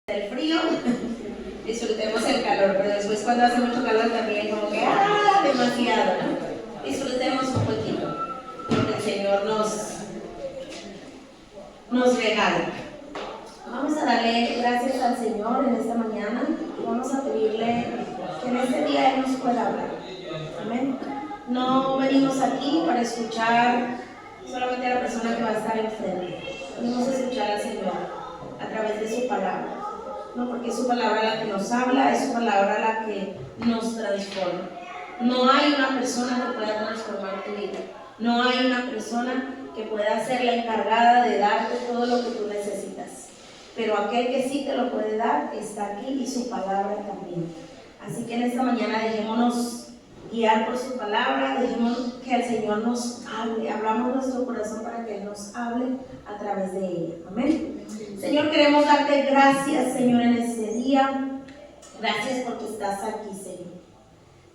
el frío, disfrutemos el calor, pero después cuando hace mucho calor también como que demasiado, ¿no? Disfrutemos un poquito, porque el Señor nos regala. Vamos a darle gracias al Señor en esta mañana y vamos a pedirle que en este día Él nos pueda hablar. Amén. No venimos aquí para escuchar solamente a la persona que va a estar enfrente, venimos a escuchar al Señor a través de su palabra. No, porque es su palabra la que nos habla, es su palabra la que nos transforma. No hay una persona que pueda transformar tu vida. No hay una persona que pueda ser la encargada de darte todo lo que tú necesitas. Pero aquel que sí te lo puede dar está aquí y su palabra también. Así que en esta mañana dejémonos guiar por su palabra, dejemos que el Señor nos hable, abramos nuestro corazón para que Él nos hable a través de ella. Amén. Señor, queremos darte gracias, Señor, en este día. Gracias porque estás aquí, Señor.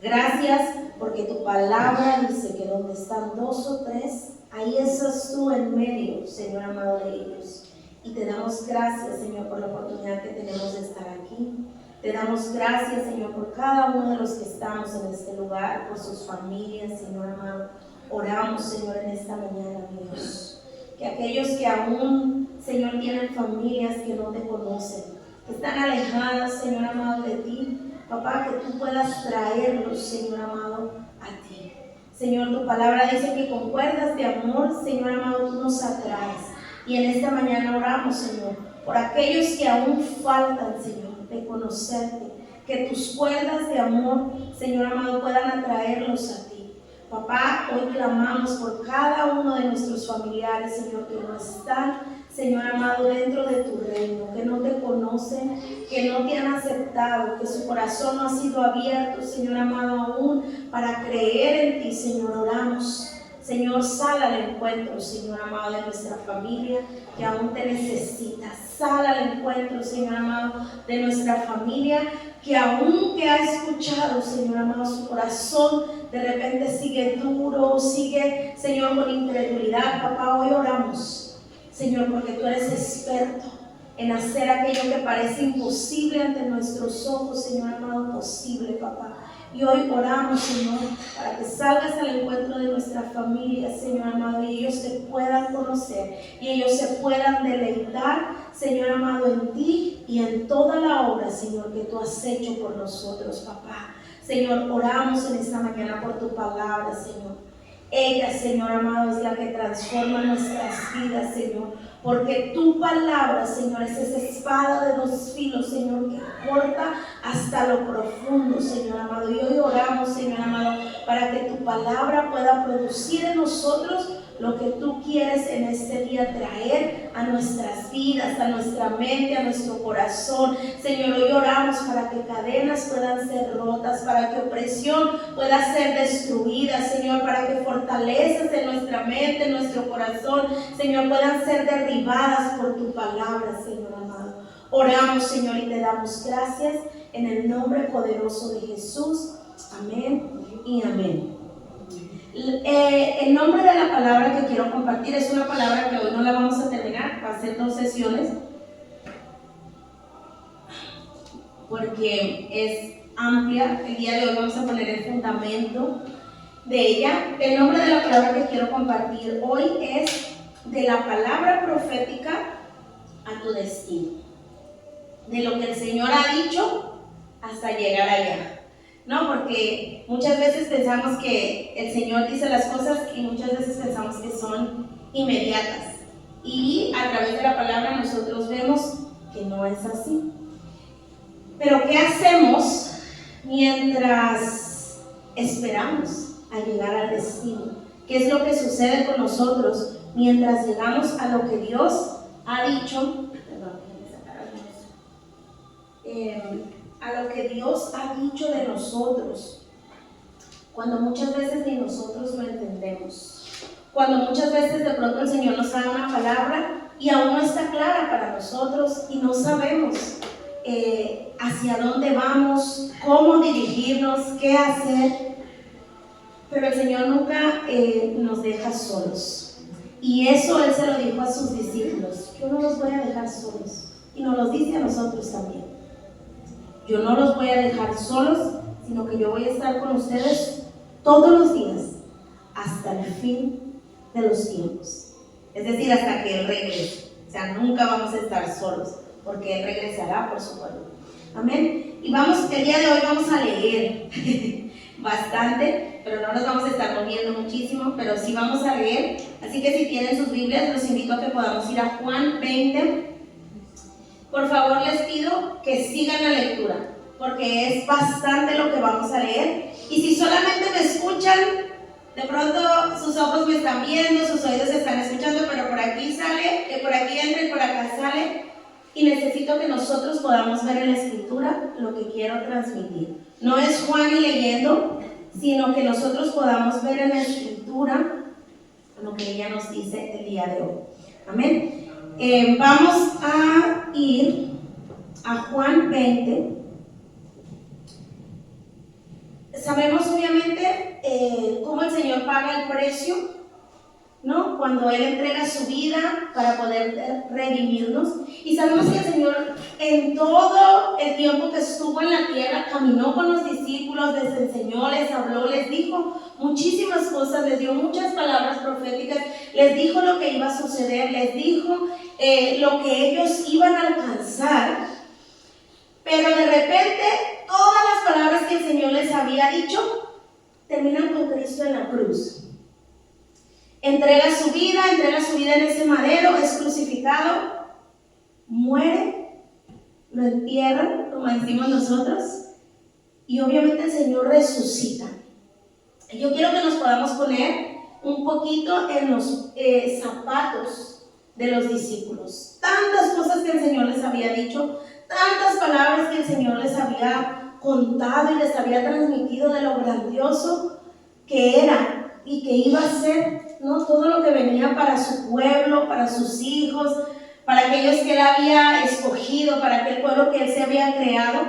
Gracias porque tu palabra dice que donde están dos o tres, ahí estás tú en medio, Señor amado, de ellos. Y te damos gracias, Señor, por la oportunidad que tenemos de estar aquí. Te damos gracias, Señor, por cada uno de los que estamos en este lugar, por sus familias, Señor amado. Oramos, Señor, en esta mañana, Dios. Que aquellos que aún, Señor, tienen familias que no te conocen, que están alejadas, Señor amado, de ti, papá, que tú puedas traerlos, Señor amado, a ti. Señor, tu palabra dice que con cuerdas de amor, Señor amado, tú nos atraes. Y en esta mañana oramos, Señor, por aquellos que aún faltan, Señor, de conocerte, que tus cuerdas de amor, Señor amado, puedan atraerlos a ti. Papá, hoy clamamos por cada uno de nuestros familiares, Señor, que no están, Señor amado, dentro de tu reino, que no te conocen, que no te han aceptado, que su corazón no ha sido abierto, Señor amado, aún para creer en ti, Señor. Oramos. Señor, sal al encuentro, Señor amado, de nuestra familia que aún te necesita. Sal al encuentro, Señor amado, de nuestra familia que aún que ha escuchado, Señor amado, su corazón de repente sigue duro, sigue, Señor, con incredulidad. Papá, hoy oramos, Señor, porque tú eres experto en hacer aquello que parece imposible ante nuestros ojos, Señor amado, posible, papá. Y hoy oramos, Señor, para que salgas al encuentro de nuestra familia, Señor amado, y ellos te puedan conocer y ellos se puedan deleitar, Señor amado, en ti y en toda la obra, Señor, que tú has hecho por nosotros, papá. Señor, oramos en esta mañana por tu palabra, Señor. Ella, Señor amado, es la que transforma nuestras vidas, Señor. Porque tu palabra, Señor, es esa espada de dos filos, Señor, que corta hasta lo profundo, Señor amado. Y hoy oramos, Señor amado, para que tu palabra pueda producir en nosotros lo que tú quieres en este día traer a nuestras vidas, a nuestra mente, a nuestro corazón. Señor, hoy oramos para que cadenas puedan ser rotas, para que opresión pueda ser destruida, Señor, para que fortalezas en nuestra mente, en nuestro corazón, Señor, puedan ser derribadas por tu palabra, Señor amado. Oramos, Señor, y te damos gracias en el nombre poderoso de Jesús. Amén y amén. El nombre de la palabra que quiero compartir es una palabra que hoy no la vamos a terminar, va a ser 2 sesiones, porque es amplia. El día de hoy vamos a poner el fundamento de ella. El nombre de la palabra que quiero compartir hoy es de la palabra profética a tu destino, de lo que el Señor ha dicho hasta llegar allá. No, porque muchas veces pensamos que el Señor dice las cosas y muchas veces pensamos que son inmediatas. Y a través de la palabra nosotros vemos que no es así. Pero ¿qué hacemos mientras esperamos a llegar al destino? ¿Qué es lo que sucede con nosotros mientras llegamos a lo que Dios ha dicho? A lo que Dios ha dicho de nosotros, cuando muchas veces ni nosotros lo entendemos, cuando muchas veces de pronto el Señor nos da una palabra y aún no está clara para nosotros y no sabemos hacia dónde vamos, cómo dirigirnos, qué hacer, pero el Señor nunca nos deja solos. Y eso Él se lo dijo a sus discípulos: yo no los voy a dejar solos, y nos los dice a nosotros también. Yo no los voy a dejar solos, sino que yo voy a estar con ustedes todos los días hasta el fin de los tiempos. Es decir, hasta que Él regrese. O sea, nunca vamos a estar solos, porque Él regresará por su pueblo. Amén. Y el día de hoy vamos a leer bastante, pero no nos vamos a estar moviendo muchísimo, pero sí vamos a leer. Así que si tienen sus Biblias, los invito a que podamos ir a Juan 20. Por favor, les pido que sigan la lectura, porque es bastante lo que vamos a leer. Y si solamente me escuchan, de pronto sus ojos me están viendo, sus oídos están escuchando, pero por aquí sale, que por aquí entra y por acá sale. Y necesito que nosotros podamos ver en la escritura lo que quiero transmitir. No es Juan y leyendo, sino que nosotros podamos ver en la escritura lo que ella nos dice el día de hoy. Amén. Vamos a ir a Juan 20. Sabemos obviamente cómo el Señor paga el precio, ¿no? Cuando Él entrega su vida para poder redimirnos. Y sabemos que el Señor en todo el tiempo que estuvo en la tierra caminó con los discípulos, les enseñó, les habló, les dijo muchísimas cosas, les dio muchas palabras proféticas, les dijo lo que iba a suceder, les dijo lo que ellos iban a alcanzar. Pero de repente todas las palabras que el Señor les había dicho terminan con Cristo en la cruz. Entrega su vida en ese madero, es crucificado, muere, lo entierran, como decimos nosotros, y obviamente el Señor resucita. Yo quiero que nos podamos poner un poquito en los zapatos de los discípulos. Tantas cosas que el Señor les había dicho, tantas palabras que el Señor les había contado y les había transmitido de lo grandioso que era y que iba a ser, ¿no? Todo lo que venía para su pueblo, para sus hijos, para aquellos que Él había escogido, para aquel pueblo que Él se había creado.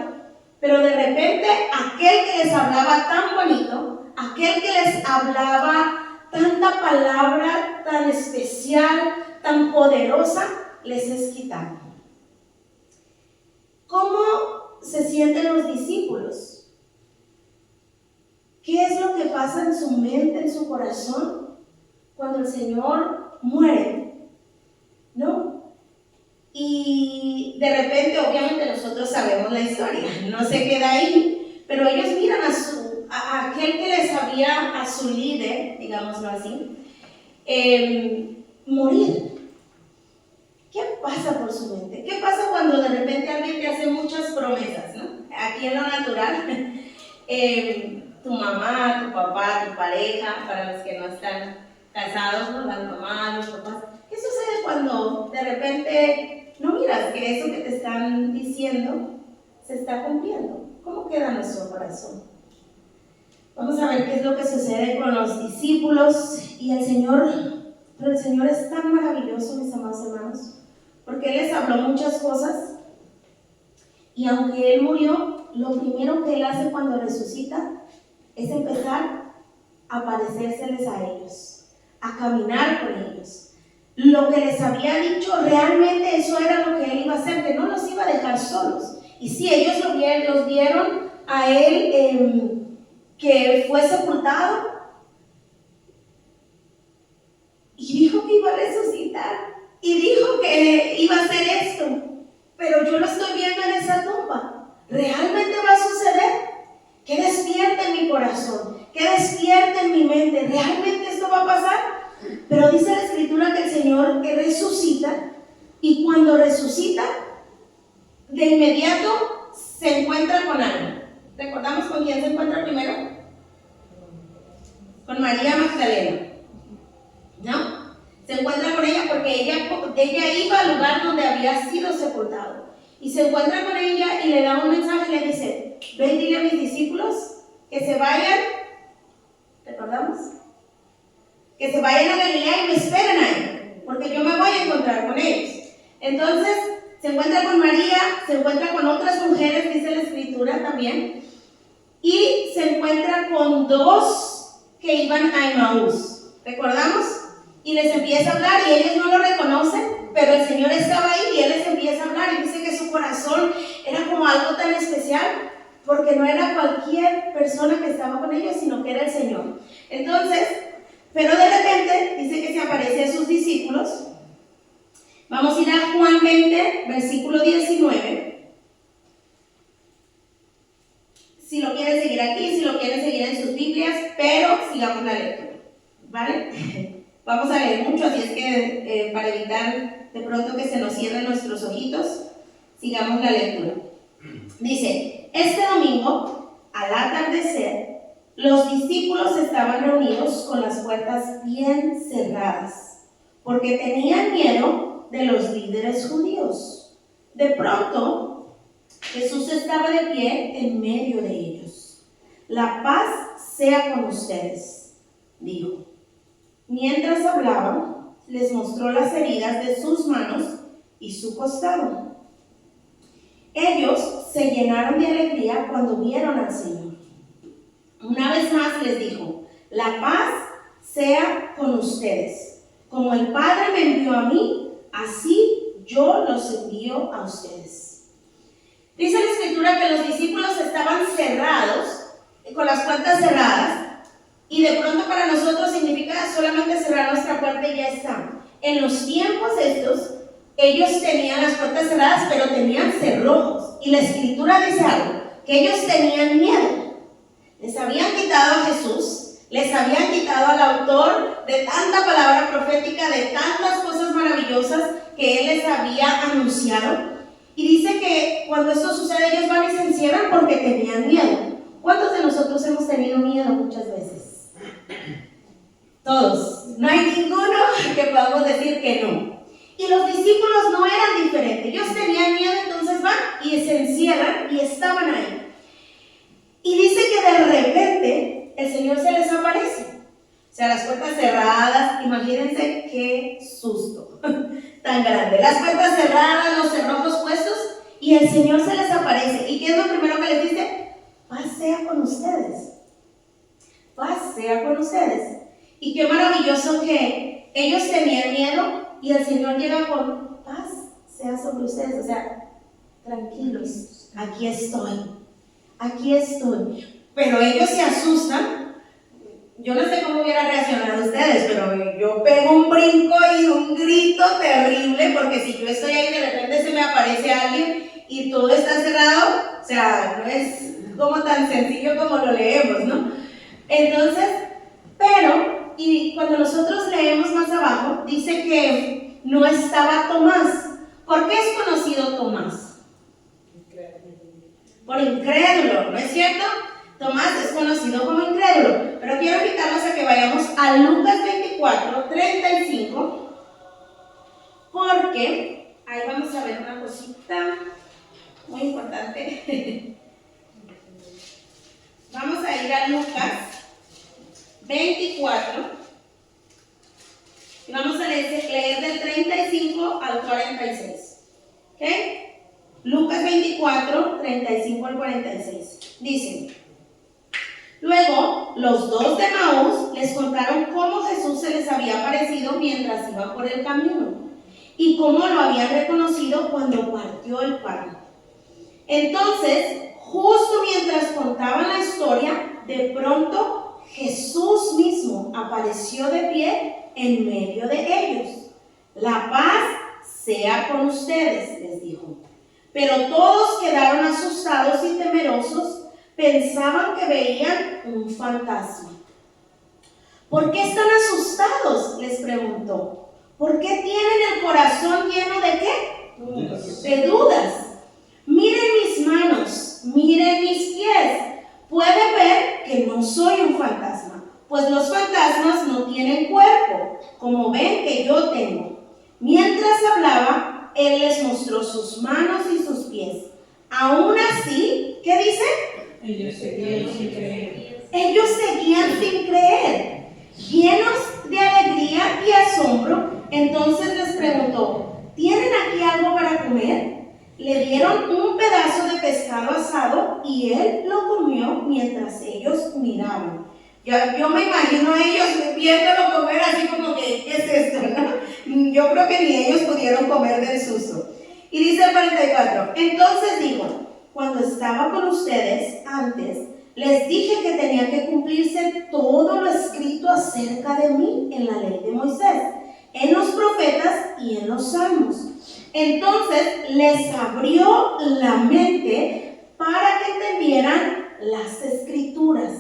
Pero de repente aquel que les hablaba tan bonito, aquel que les hablaba tanta palabra tan especial, tan poderosa, les es quitado. ¿Cómo se sienten los discípulos? ¿Qué es lo que pasa en su mente, en su corazón, cuando el Señor muere? ¿No? Y de repente, obviamente, nosotros sabemos la historia, no se queda ahí, pero ellos miran a aquel que les había, a su líder, digámoslo así, morir. ¿Qué pasa por su mente? ¿Qué pasa cuando de repente alguien te hace muchas promesas, ¿no? Aquí en lo natural, tu mamá, tu papá, tu pareja, para los que no están casados, ¿no? Las mamás, los papás. ¿Qué sucede cuando de repente no miras que eso que te están diciendo se está cumpliendo? ¿Cómo queda nuestro corazón? Vamos a ver qué es lo que sucede con los discípulos y el Señor. Pero el Señor es tan maravilloso, mis amados hermanos, porque Él les habló muchas cosas y aunque Él murió, lo primero que Él hace cuando resucita es empezar a parecérseles a ellos, a caminar con ellos. Lo que les había dicho, realmente eso era lo que Él iba a hacer, que no los iba a dejar solos. Y sí, ellos los vieron a Él que fue sepultado y dijo que iba a resucitar y dijo que iba a hacer esto, pero yo lo estoy viendo en esa tumba. ¿Realmente va a suceder? Que despierte en mi corazón, que despierte en mi mente. ¿Realmente esto va a pasar? Pero dice la Escritura que el Señor resucita, y cuando resucita, de inmediato se encuentra con alguien. ¿Recordamos con quién se encuentra primero? Con María Magdalena, ¿no? Se encuentra con ella porque ella iba al lugar donde había sido sepultado. Y se encuentra con ella y le da un mensaje y le dice: ve y dile a mis discípulos que se vayan, ¿recordamos? Que se vayan a Galilea y me esperen ahí, porque yo me voy a encontrar con ellos. Entonces se encuentra con María, se encuentra con otras mujeres, dice la Escritura también, y se encuentra con dos que iban a Emaús. ¿Recordamos? y les empieza a hablar y ellos no lo reconocen, pero el Señor estaba ahí y Él les empieza a hablar y dice que su corazón era como algo tan especial porque no era cualquier persona que estaba con ellos, sino que era el Señor. Entonces, pero de repente dice que se aparece a sus discípulos. Vamos a ir a Juan 20, versículo 19. Si lo quieren seguir aquí, si lo quieren seguir en sus Biblias, pero sigamos la lectura, ¿vale? Vamos a leer mucho, así es que para evitar de pronto que se nos cierren nuestros ojitos, sigamos la lectura. Dice, este domingo, al atardecer, los discípulos estaban reunidos con las puertas bien cerradas, porque tenían miedo de los líderes judíos. De pronto, Jesús estaba de pie en medio de ellos. La paz sea con ustedes, dijo. Mientras hablaban, les mostró las heridas de sus manos y su costado. Ellos se llenaron de alegría cuando vieron al Señor. Una vez más les dijo, la paz sea con ustedes. Como el Padre me envió a mí, así yo los envío a ustedes. Dice la Escritura que los discípulos estaban cerrados, con las puertas cerradas, y de pronto para nosotros significa solamente cerrar nuestra puerta y ya está. En los tiempos estos, ellos tenían las puertas cerradas, pero tenían cerrojos. Y la Escritura dice algo, que ellos tenían miedo. Les habían quitado a Jesús, les habían quitado al autor de tanta palabra profética, de tantas cosas maravillosas que Él les había anunciado. Y dice que cuando esto sucede, ellos van y se encierran porque tenían miedo. ¿Cuántos de nosotros hemos tenido miedo muchas veces? Todos. No hay ninguno que podamos decir que no. Y los discípulos no eran diferentes. Ellos tenían miedo, entonces van y se encierran y estaban ahí. Y dice que de repente el Señor se les aparece. O sea, las puertas cerradas, imagínense qué susto tan grande. Las puertas cerradas, los cerrojos puestos y el Señor se les aparece. ¿Y qué es lo primero que les dice? Paz sea con ustedes. Paz sea con ustedes. Y qué maravilloso que ellos tenían miedo y el Señor llega con paz sea sobre ustedes. O sea, tranquilos, aquí estoy. Aquí estoy. Pero ellos se asustan. Yo no sé cómo hubieran reaccionado ustedes, pero yo pego un brinco y un grito terrible, porque si yo estoy ahí de repente se me aparece alguien y todo está cerrado, o sea, no es como tan sencillo como lo leemos, ¿no? Entonces, pero, y cuando nosotros leemos más abajo, dice que no estaba Tomás. ¿Por qué es conocido Tomás? Por incrédulo, ¿no es cierto? Tomás es conocido como incrédulo, pero quiero invitarlos a que vayamos a Lucas 24, 35, porque ahí vamos a ver una cosita muy importante. Vamos a ir a Lucas 24 y vamos a leer del 35 al 46. ¿Ok? Lucas 24, 35 al 46. Dice: Luego, los dos de Maús les contaron cómo Jesús se les había aparecido mientras iba por el camino y cómo lo habían reconocido cuando partió el pan. Entonces, justo mientras contaban la historia, de pronto Jesús mismo apareció de pie en medio de ellos. La paz sea con ustedes, les dijo. Pero todos quedaron asustados y temerosos, pensaban que veían un fantasma. ¿Por qué están asustados?, les preguntó. ¿Por qué tienen el corazón lleno de qué? Dudas. De dudas. Miren mis manos, miren mis pies. Pueden ver que no soy un fantasma, pues los fantasmas no tienen cuerpo, como ven que yo tengo. Mientras hablaba, él les mostró sus manos y sus pies. Aún así, ¿qué dice? Ellos seguían sin creer. Ellos seguían sin creer. Llenos de alegría y asombro, entonces les preguntó: ¿tienen aquí algo para comer? Le dieron un pedazo de pescado asado y él lo comió mientras ellos miraban. Yo me imagino a ellos viéndolo comer así como que, ¿qué es esto? ¿No? Yo creo que ni ellos pudieron comer del susto. Y dice el 44, entonces dijo, cuando estaba con ustedes antes, les dije que tenía que cumplirse todo lo escrito acerca de mí en la ley de Moisés, en los profetas y en los salmos. Entonces les abrió la mente para que entendieran las escrituras.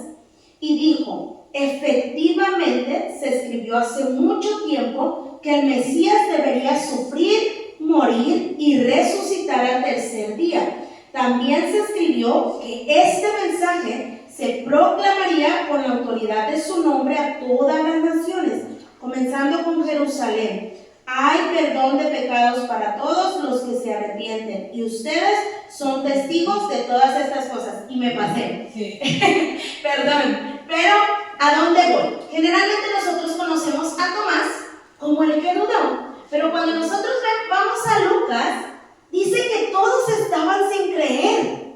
Y dijo, efectivamente se escribió hace mucho tiempo que el Mesías debería sufrir, morir y resucitar al tercer día. También se escribió que este mensaje se proclamaría con la autoridad de su nombre a todas las naciones, comenzando con Jerusalén. Hay perdón de pecados para todos los que se arrepienten, y ustedes son testigos de todas estas cosas. Y me pasé. Sí. Perdón, pero ¿a dónde voy? Generalmente nosotros conocemos a Tomás como el que dudó, pero cuando nosotros vamos a Lucas, dice que todos estaban sin creer.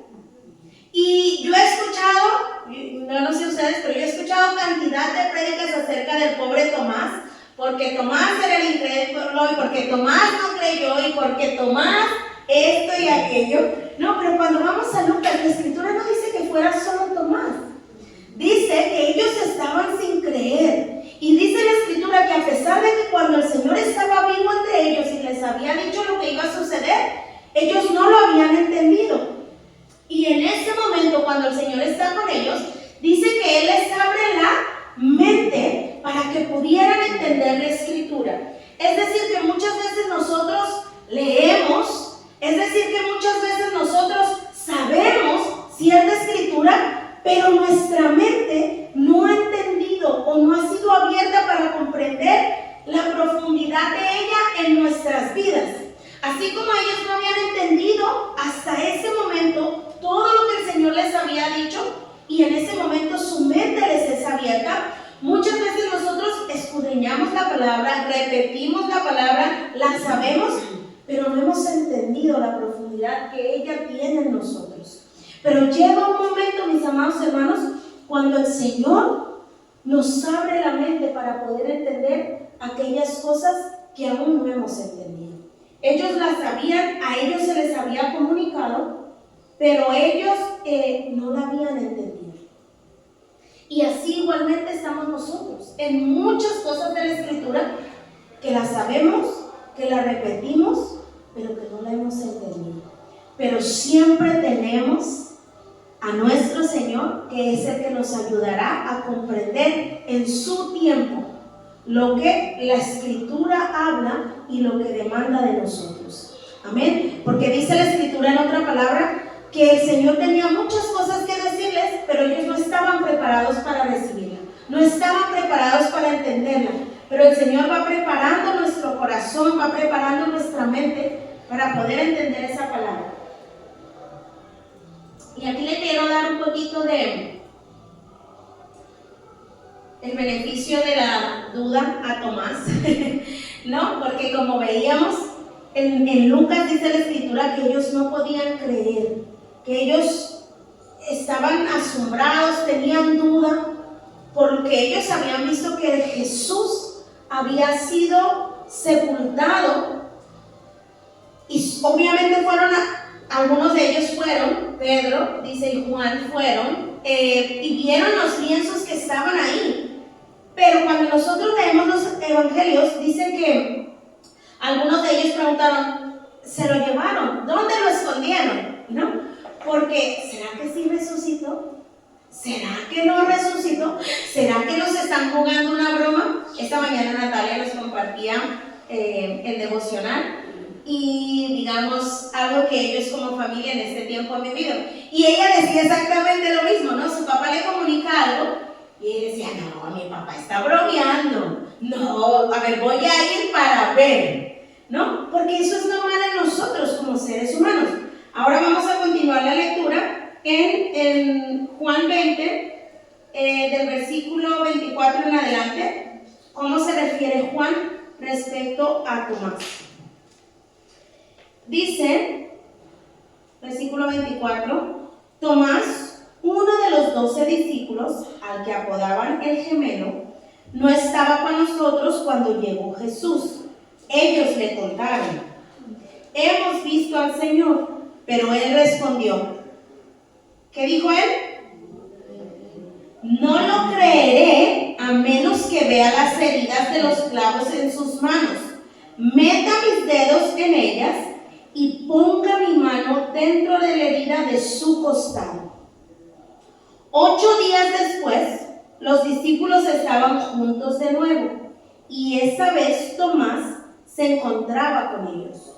Y yo he escuchado, no sé ustedes, pero yo he escuchado cantidad de prédicas acerca del pobre Tomás, porque Tomás era el incrédulo, y porque Tomás no creyó, y porque Tomás esto y aquello. No, pero cuando vamos a Lucas, la escritura no dice que fuera solo Tomás. Dice que ellos estaban sin creer. Y dice la escritura que a pesar de que cuando el Señor estaba vivo entre ellos y les había dicho lo que iba a suceder, ellos no lo habían entendido. Y en ese momento, cuando el Señor está con ellos, dice que Él les abre la mente para que pudieran entender la escritura. Es decir, que muchas veces nosotros leemos, es decir, que muchas veces nosotros sabemos cierta escritura, pero nuestra mente no ha entendido o no ha sido abierta para comprender la profundidad de ella en nuestras vidas. Así como ellos no habían entendido hasta ese momento todo lo que el Señor les había dicho, y en ese momento su mente les es abierta, muchas veces nosotros escudriñamos la palabra, repetimos la palabra, la sabemos, pero no hemos entendido la profundidad que ella tiene en nosotros. Pero llega un momento, mis amados hermanos, cuando el Señor nos abre la mente para poder entender aquellas cosas que aún no hemos entendido. Ellos las sabían, a ellos se les había comunicado, pero ellos no la habían entendido. Y así igualmente estamos nosotros, en muchas cosas de la Escritura que las sabemos, que las repetimos, pero que no la hemos entendido. Pero siempre tenemos a nuestro Señor, que es el que nos ayudará a comprender en su tiempo lo que la Escritura habla y lo que demanda de nosotros. Amén. Porque dice la Escritura en otra palabra que el Señor tenía muchas cosas que decirles, pero ellos no estaban preparados para recibirla, no estaban preparados para entenderla. Pero el Señor va preparando nuestro corazón, va preparando nuestra mente para poder entender esa palabra. Y aquí le quiero dar un poquito de el beneficio de la duda a Tomás, ¿no? Porque como veíamos en Lucas, dice la Escritura que ellos no podían creer, que ellos estaban asombrados, tenían duda, porque ellos habían visto que Jesús había sido sepultado, y obviamente algunos de ellos fueron, Pedro, dice, y Juan fueron, y vieron los lienzos que estaban ahí. Pero cuando nosotros leemos los evangelios, dice que algunos de ellos preguntaron, ¿se lo llevaron? ¿Dónde lo escondieron? ¿No? Porque, ¿será que sí resucitó? ¿Será que no resucitó? ¿Será que nos están jugando una broma? Esta mañana Natalia nos compartía el devocional y digamos algo que ellos como familia en este tiempo han vivido. Y ella decía exactamente lo mismo, ¿no? Su papá le comunica algo y ella decía, no, mi papá está bromeando. No, a ver, voy a ir para ver, ¿no? Porque eso es normal en nosotros como seres humanos. Ahora vamos a continuar la lectura en Juan 20, del versículo 24 en adelante. ¿Cómo se refiere Juan respecto a Tomás? Dice, versículo 24, Tomás, uno de los 12 discípulos, al que apodaban el gemelo, no estaba con nosotros cuando llegó Jesús. Ellos le contaron: hemos visto al Señor. Pero él respondió, ¿qué dijo él? No lo creeré a menos que vea las heridas de los clavos en sus manos, meta mis dedos en ellas y ponga mi mano dentro de la herida de su costado. 8 días después, los discípulos estaban juntos de nuevo, y esa vez Tomás se encontraba con ellos.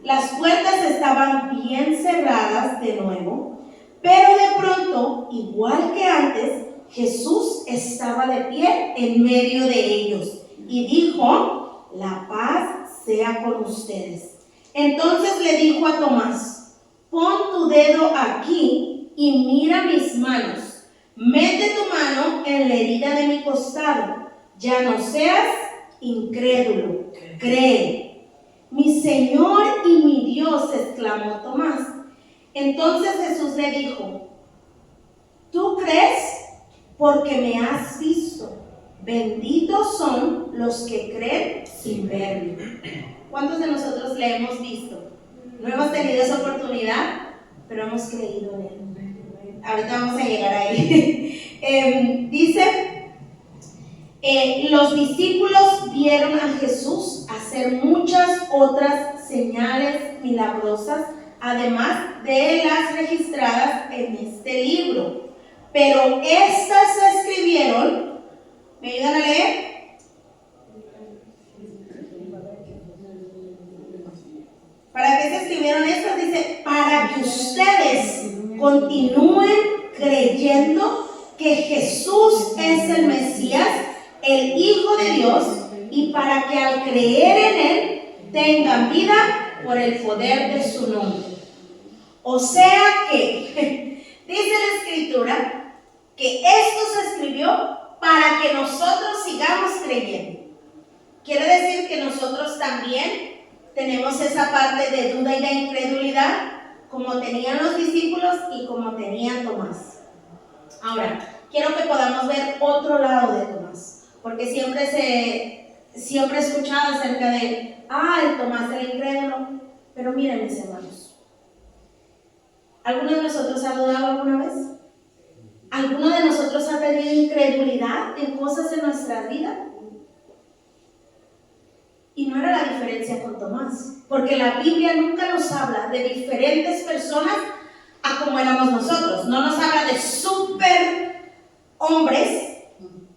Las puertas estaban bien cerradas de nuevo, pero de pronto, igual que antes, Jesús estaba de pie en medio de ellos y dijo: la paz sea con ustedes. Entonces le dijo a Tomás: pon tu dedo aquí y mira mis manos. Mete tu mano en la herida de mi costado. Ya no seas incrédulo, cree. Mi Señor y mi Dios, exclamó Tomás. Entonces Jesús le dijo: tú crees porque me has visto. Benditos son los que creen sin verme. ¿Cuántos de nosotros le hemos visto? No hemos tenido esa oportunidad, pero hemos creído en él. Ahorita vamos a llegar ahí. Dice, los discípulos vieron a Jesús hacer muchas otras señales milagrosas, además de las registradas en este libro. Pero estas se escribieron, ¿me ayudan a leer? ¿Para qué se escribieron estas? Dice, para que ustedes continúen creyendo que Jesús es el Mesías, el Hijo de Dios, y para que al creer en Él tengan vida por el poder de su nombre. O sea que, dice la Escritura, que esto se escribió para que nosotros sigamos creyendo. Quiere decir que nosotros también tenemos esa parte de duda y de incredulidad, como tenían los discípulos y como tenía Tomás. Ahora, quiero que podamos ver otro lado de Tomás, porque siempre he escuchado acerca de, el Tomás el incrédulo, pero miren mis hermanos, ¿alguno de nosotros ha dudado alguna vez? ¿Alguno de nosotros ha tenido incredulidad en cosas en nuestra vida? Y no era la diferencia con Tomás, porque la Biblia nunca nos habla de diferentes personas a como éramos nosotros. No nos habla de super hombres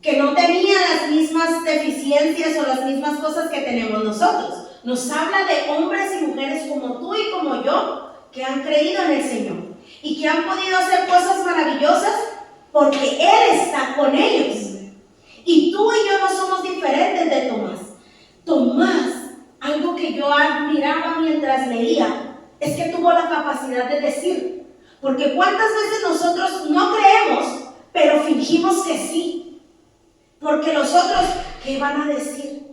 que no tenían las mismas deficiencias o las mismas cosas que tenemos nosotros. Nos habla de hombres y mujeres como tú y como yo, que han creído en el Señor y que han podido hacer cosas maravillosas porque Él está con ellos. Y tú y yo no somos diferentes de Tomás. Tomás, algo que yo admiraba mientras leía, es que tuvo la capacidad de decir, porque cuántas veces nosotros no creemos, pero fingimos que sí, porque los otros, ¿qué van a decir?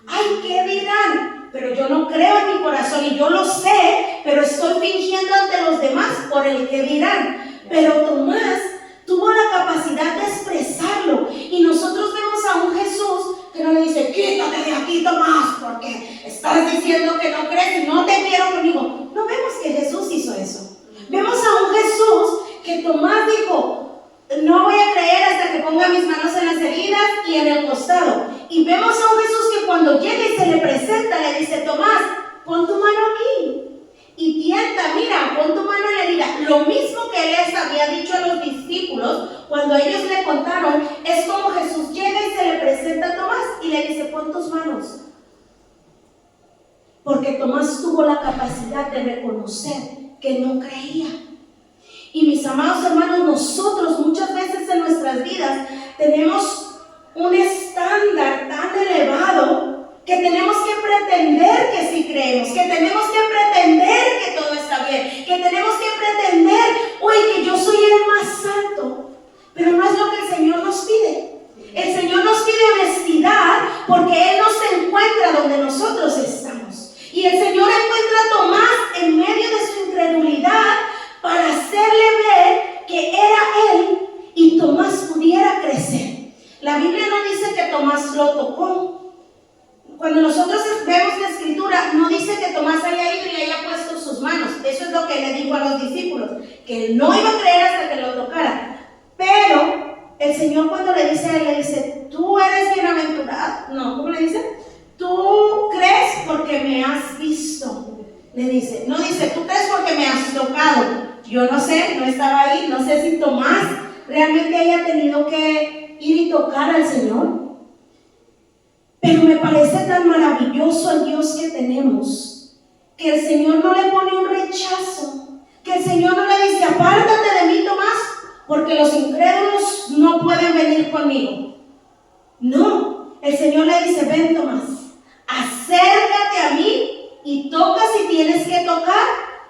¡Ay, qué dirán! Pero yo no creo en mi corazón y yo lo sé, pero estoy fingiendo ante los demás por el que dirán. Pero Tomás tuvo la capacidad de expresarlo, y nosotros vemos a un Jesús que no le dice, quítate de aquí, Tomás, porque estás diciendo que no crees y no te quiero conmigo. No vemos que Jesús hizo eso. Vemos a un Jesús que Tomás dijo, no voy a creer hasta que ponga mis manos en las heridas y en el costado. Y vemos a un Jesús que cuando llega y se le presenta, le dice, Tomás, pon tu mano aquí y tienta, mira, pon tu mano en la herida. Lo mismo que él les había dicho a los discípulos cuando ellos le contaron, es como Jesús llega y se le presenta a Tomás y le dice, pon tus manos. Porque Tomás tuvo la capacidad de reconocer que no creía. Y mis amados hermanos, nosotros muchas veces en nuestras vidas tenemos un estándar tan elevado que tenemos que pretender que sí creemos, que tenemos que pretender que todo está bien, que tenemos que pretender, que yo soy el más santo, pero no es lo que el Señor nos pide. El Señor nos pide honestidad porque Él no se encuentra donde nosotros estamos. Y el Señor encuentra a Tomás en medio de su incredulidad para hacerle ver que era Él y La Biblia no dice que Tomás lo tocó. Cuando nosotros vemos la escritura, no dice que Tomás haya ido y haya puesto sus manos. Eso es lo que le dijo a los discípulos, que él no iba a creer hasta que lo tocara. Pero el Señor, cuando le dice a él, le dice: tú eres bienaventurado. No, ¿cómo le dice? Tú crees porque me has visto. Le dice, no dice, tú crees porque me has tocado. Yo no sé, no estaba ahí, no sé si Tomás realmente haya tenido que ir y tocar al Señor. Pero me parece tan maravilloso el Dios que tenemos, que el Señor no le pone un rechazo, que el Señor no le dice: apártate de mí, Tomás, porque los incrédulos no pueden venir conmigo. No, el Señor le dice: ven, Tomás, acércate a mí y toca si tienes que tocar,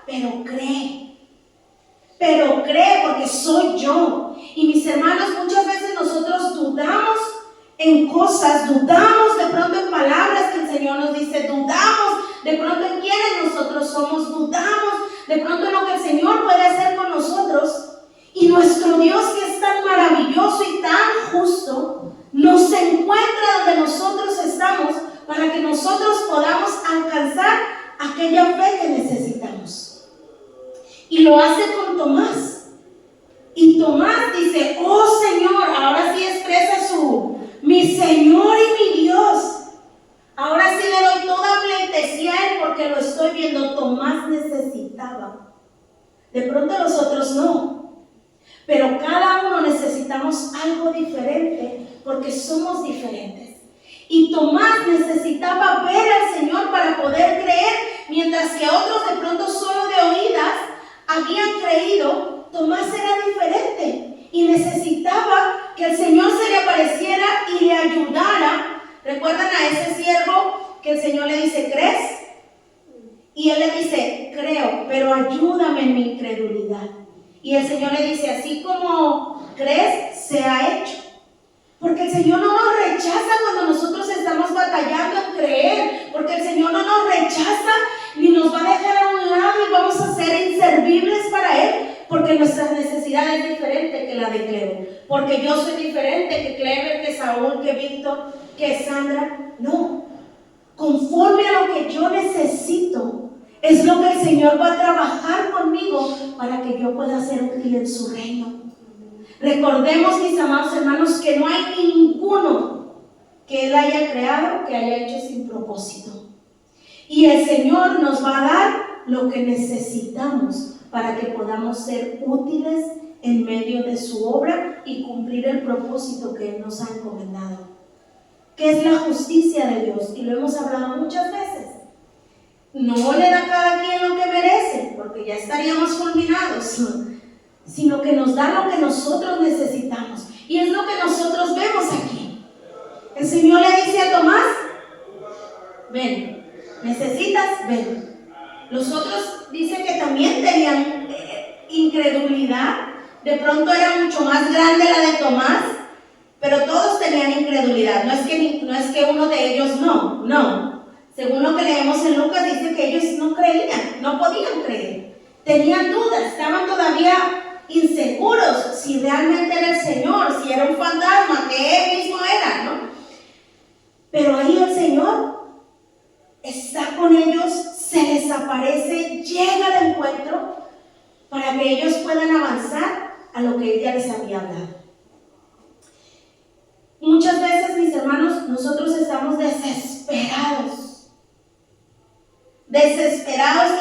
pero cree. Pero cree, porque soy yo. Y mis hermanos, muchas veces nosotros dudamos en cosas, dudamos de pronto en palabras que el Señor nos dice, dudamos de pronto en quiénes nosotros somos, dudamos de pronto en lo que el Señor puede hacer con nosotros. Y nuestro Dios, que es tan maravilloso y tan justo, nos encuentra donde nosotros estamos para que nosotros podamos alcanzar aquella fe que necesitamos. Y lo hace con Tomás. Y Tomás dice: oh Señor, ahora sí expresa mi Señor y mi Dios. Ahora sí le doy toda pleitesía a él porque lo estoy viendo. Tomás necesitaba. De pronto los otros no. Pero cada uno necesitamos algo diferente porque somos diferentes. Y Tomás necesitaba ver al Señor para poder creer, mientras que otros de pronto solo de oídas habían creído. Tomás era diferente y necesitaba que el Señor se le apareciera y le ayudara. ¿Recuerdan a ese siervo que el Señor le dice: ¿crees? Y él le dice: creo, pero ayúdame en mi incredulidad. Y el Señor le dice: así como crees, se ha hecho. Porque el Señor no nos rechaza cuando nosotros estamos batallando en creer. Porque el Señor no nos rechaza ni nos va a dejar a un lado y vamos a ser inservibles para Él. Porque nuestra necesidad es diferente que la de Clever. Porque yo soy diferente que Clever, que Saúl, que Víctor, que Sandra. No. Conforme a lo que yo necesito, es lo que el Señor va a trabajar conmigo para que yo pueda ser útil en su reino. Recordemos, mis amados hermanos, que no hay ninguno que Él haya creado que haya hecho sin propósito. Y el Señor nos va a dar lo que necesitamos para que podamos ser útiles en medio de su obra y cumplir el propósito que Él nos ha encomendado. ¿Qué es la justicia de Dios? Y lo hemos hablado muchas veces. No le da a cada quien lo que merece, porque ya estaríamos fulminados, sino que nos da lo que nosotros necesitamos. Y es lo que nosotros vemos aquí. El Señor le dice a Tomás: ven, necesitas, ven. Los otros dicen que también tenían incredulidad. De pronto era mucho más grande la de Tomás, pero todos tenían incredulidad. No es que uno de ellos no. Según lo que leemos en Lucas, dice que ellos no creían, no podían creer. Tenían dudas, estaban todavía inseguros si realmente era el Señor, si era un fantasma, que Él mismo era, ¿no? Pero ahí el Señor está con ellos, se les aparece, llega al encuentro para que ellos puedan avanzar a lo que Él ya les había hablado. Muchas veces, mis hermanos, nosotros estamos desesperados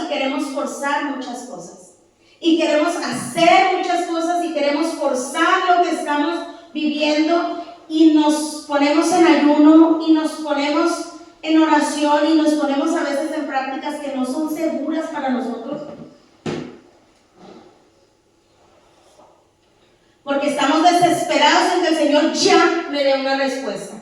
y queremos forzar muchas cosas. Y queremos hacer muchas cosas y queremos forzar lo que estamos viviendo y nos ponemos en ayuno y nos ponemos en oración y nos ponemos a veces en prácticas que no son seguras para nosotros. Porque estamos desesperados en que el Señor ya me dé una respuesta.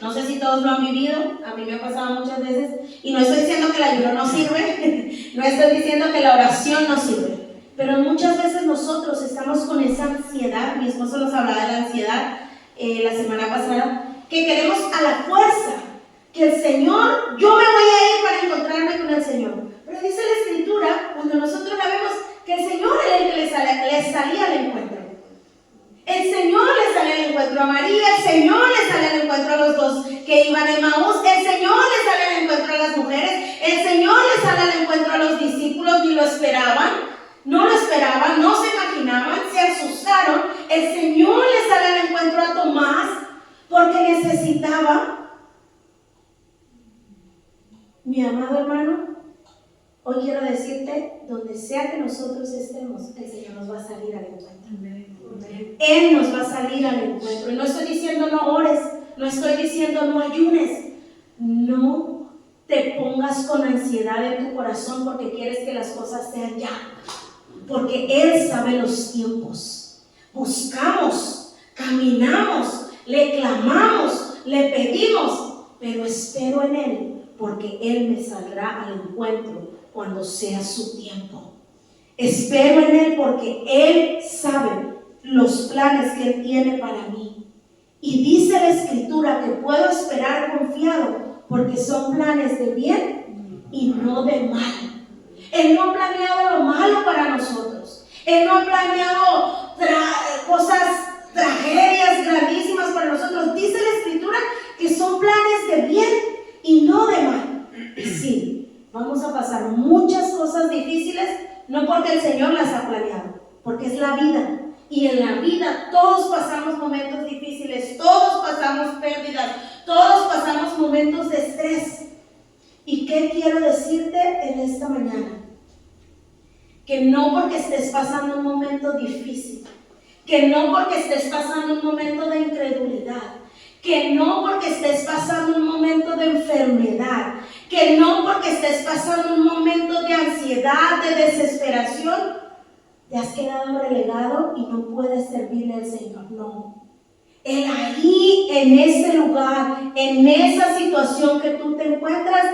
No sé si todos lo han vivido, a mí me ha pasado muchas veces, y no estoy diciendo que el ayuno no sirve, no estoy diciendo que la oración no sirve, pero muchas veces nosotros estamos con esa ansiedad. Mi esposo nos hablaba de la ansiedad la semana pasada, que queremos a la fuerza, que el Señor, yo me voy a ir para encontrarme con el Señor. Pero dice la Escritura, cuando nosotros la vemos, que el Señor era el que le salía al encuentro. El Señor le salía al encuentro. encuentro a María, el Señor le sale al encuentro a los dos que iban a Emaús, el Señor le sale al encuentro a las mujeres, el Señor le sale al encuentro a los discípulos, ni lo esperaban, no se imaginaban, se asustaron. El Señor le sale al encuentro a Tomás porque necesitaba. Mi amado hermano, hoy quiero decirte, donde sea que nosotros estemos, el Señor nos va a salir al encuentro. Él nos va a salir al encuentro. Y no estoy diciendo no ores, no estoy diciendo no ayunes. No te pongas con ansiedad en tu corazón porque quieres que las cosas sean ya. Porque Él sabe los tiempos. Buscamos, caminamos, le clamamos, le pedimos, pero espero en Él porque Él me saldrá al encuentro cuando sea su tiempo. Espero en Él porque Él sabe los planes que Él tiene para mí. Y dice la Escritura que puedo esperar confiado porque son planes de bien y no de mal. Él no ha planeado lo malo para nosotros. Él no ha planeado tragedias grandísimas para nosotros. Dice la Escritura que son planes de bien y no de mal. Y sí, vamos a pasar muchas cosas difíciles, no porque el Señor las ha planeado, porque es la vida. Y en la vida todos pasamos momentos difíciles, todos pasamos pérdidas, todos pasamos momentos de estrés. ¿Y qué quiero decirte en esta mañana? Que no porque estés pasando un momento difícil, que no porque estés pasando un momento de incredulidad, que no porque estés pasando un momento de enfermedad, que no porque estés pasando un momento de ansiedad, de desesperación, te has quedado relegado y no puedes servirle al Señor. No. Él ahí, en ese lugar, en esa situación que tú te encuentras,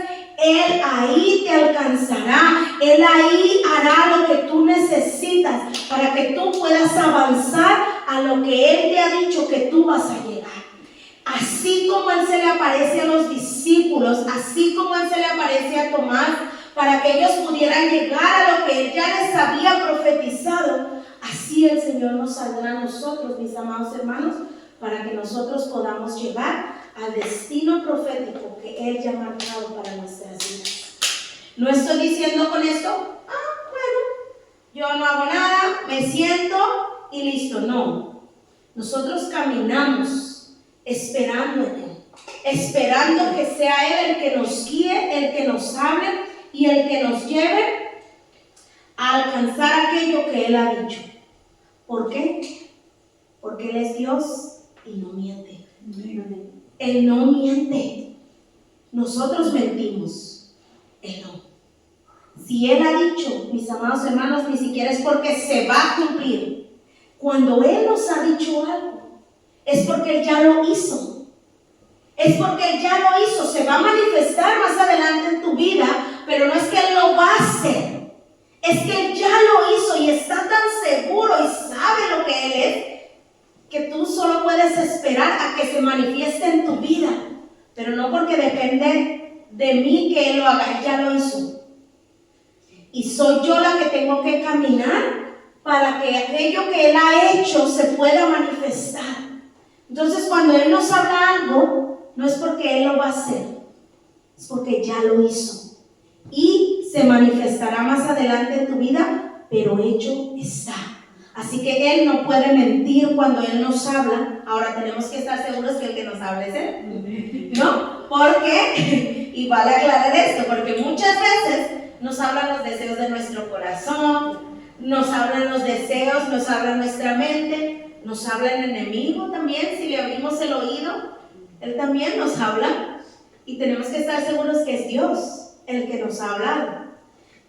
Él ahí te alcanzará. Él ahí hará lo que tú necesitas para que tú puedas avanzar a lo que Él te ha dicho que tú vas a llegar. Así como Él se le aparece a los discípulos, así como Él se le aparece a Tomás, para que ellos pudieran llegar a lo que Él ya les había profetizado, así el Señor nos saldrá a nosotros, mis amados hermanos, para que nosotros podamos llegar al destino profético que Él ya ha marcado para nuestras vidas. No estoy diciendo con esto, bueno, yo no hago nada, me siento y listo. No, nosotros caminamos esperando en Él, esperando que sea Él el que nos guíe, el que nos hable y el que nos lleve a alcanzar aquello que Él ha dicho. ¿Por qué? Porque Él es Dios y no miente. Él no miente. Nosotros mentimos, Él no. Si Él ha dicho, mis amados hermanos, ni siquiera es porque se va a cumplir. Cuando Él nos ha dicho algo, es porque Él ya lo hizo. Es porque Él ya lo hizo. Se va a manifestar más adelante en tu vida, pero no es que Él lo va a hacer. Es que Él ya lo hizo y está tan seguro y sabe lo que Él es, que tú solo puedes esperar a que se manifieste en tu vida. Pero no porque depende de mí que Él lo haga. Él ya lo hizo. Y soy yo la que tengo que caminar para que aquello que Él ha hecho se pueda manifestar. Entonces, cuando Él nos habla algo, no es porque Él lo va a hacer, es porque ya lo hizo. Y se manifestará más adelante en tu vida, pero hecho está. Así que Él no puede mentir cuando Él nos habla. Ahora tenemos que estar seguros que el que nos habla es Él, ¿no? Porque, y vale aclarar esto, porque muchas veces nos hablan los deseos de nuestro corazón, nos hablan los deseos, nos habla nuestra mente, nos habla el enemigo también. Si le abrimos el oído, Él también nos habla. Y tenemos que estar seguros que es Dios el que nos ha hablado,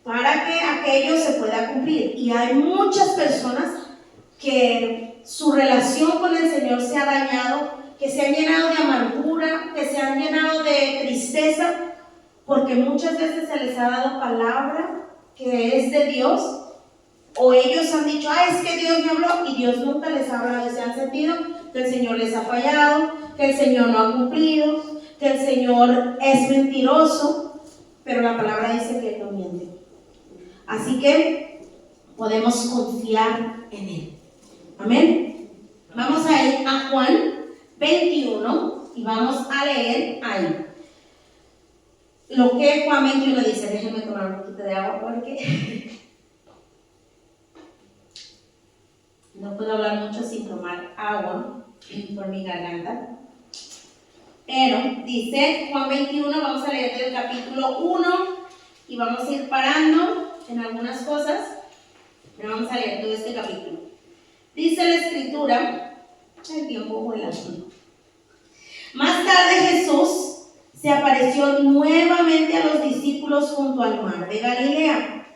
para que aquello se pueda cumplir. Y hay muchas personas que su relación con el Señor se ha dañado, que se han llenado de amargura, que se han llenado de tristeza, porque muchas veces se les ha dado palabra que es de Dios, o ellos han dicho, es que Dios me habló, y Dios nunca les ha hablado. Y se han sentido que el Señor les ha fallado, que el Señor no ha cumplido, que el Señor es mentiroso. Pero la palabra dice que Él no miente. Así que podemos confiar en Él. Amén. Vamos a ir a Juan 21 y vamos a leer ahí lo que Juan 21 dice. Déjenme tomar un poquito de agua porque no puedo hablar mucho sin tomar agua por mi garganta. Pero dice Juan 21, vamos a leer del capítulo 1 y vamos a ir parando en algunas cosas, pero vamos a leer todo este capítulo. Dice la escritura, el tiempo vuela. Más tarde Jesús se apareció nuevamente a los discípulos junto al mar de Galilea.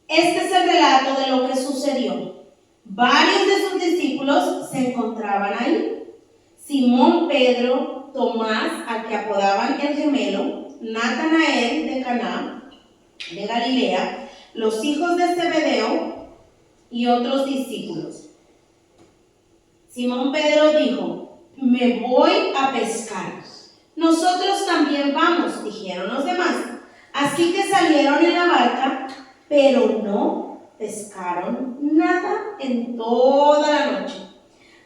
Este es el relato de lo que sucedió. Varios de sus discípulos se encontraban ahí. Simón Pedro, Tomás, al que apodaban el gemelo, Natanael de Caná, de Galilea, los hijos de Zebedeo y otros discípulos. Simón Pedro dijo: me voy a pescar. Nosotros también vamos, dijeron los demás. Así que salieron en la barca, pero no pescaron nada en toda la noche.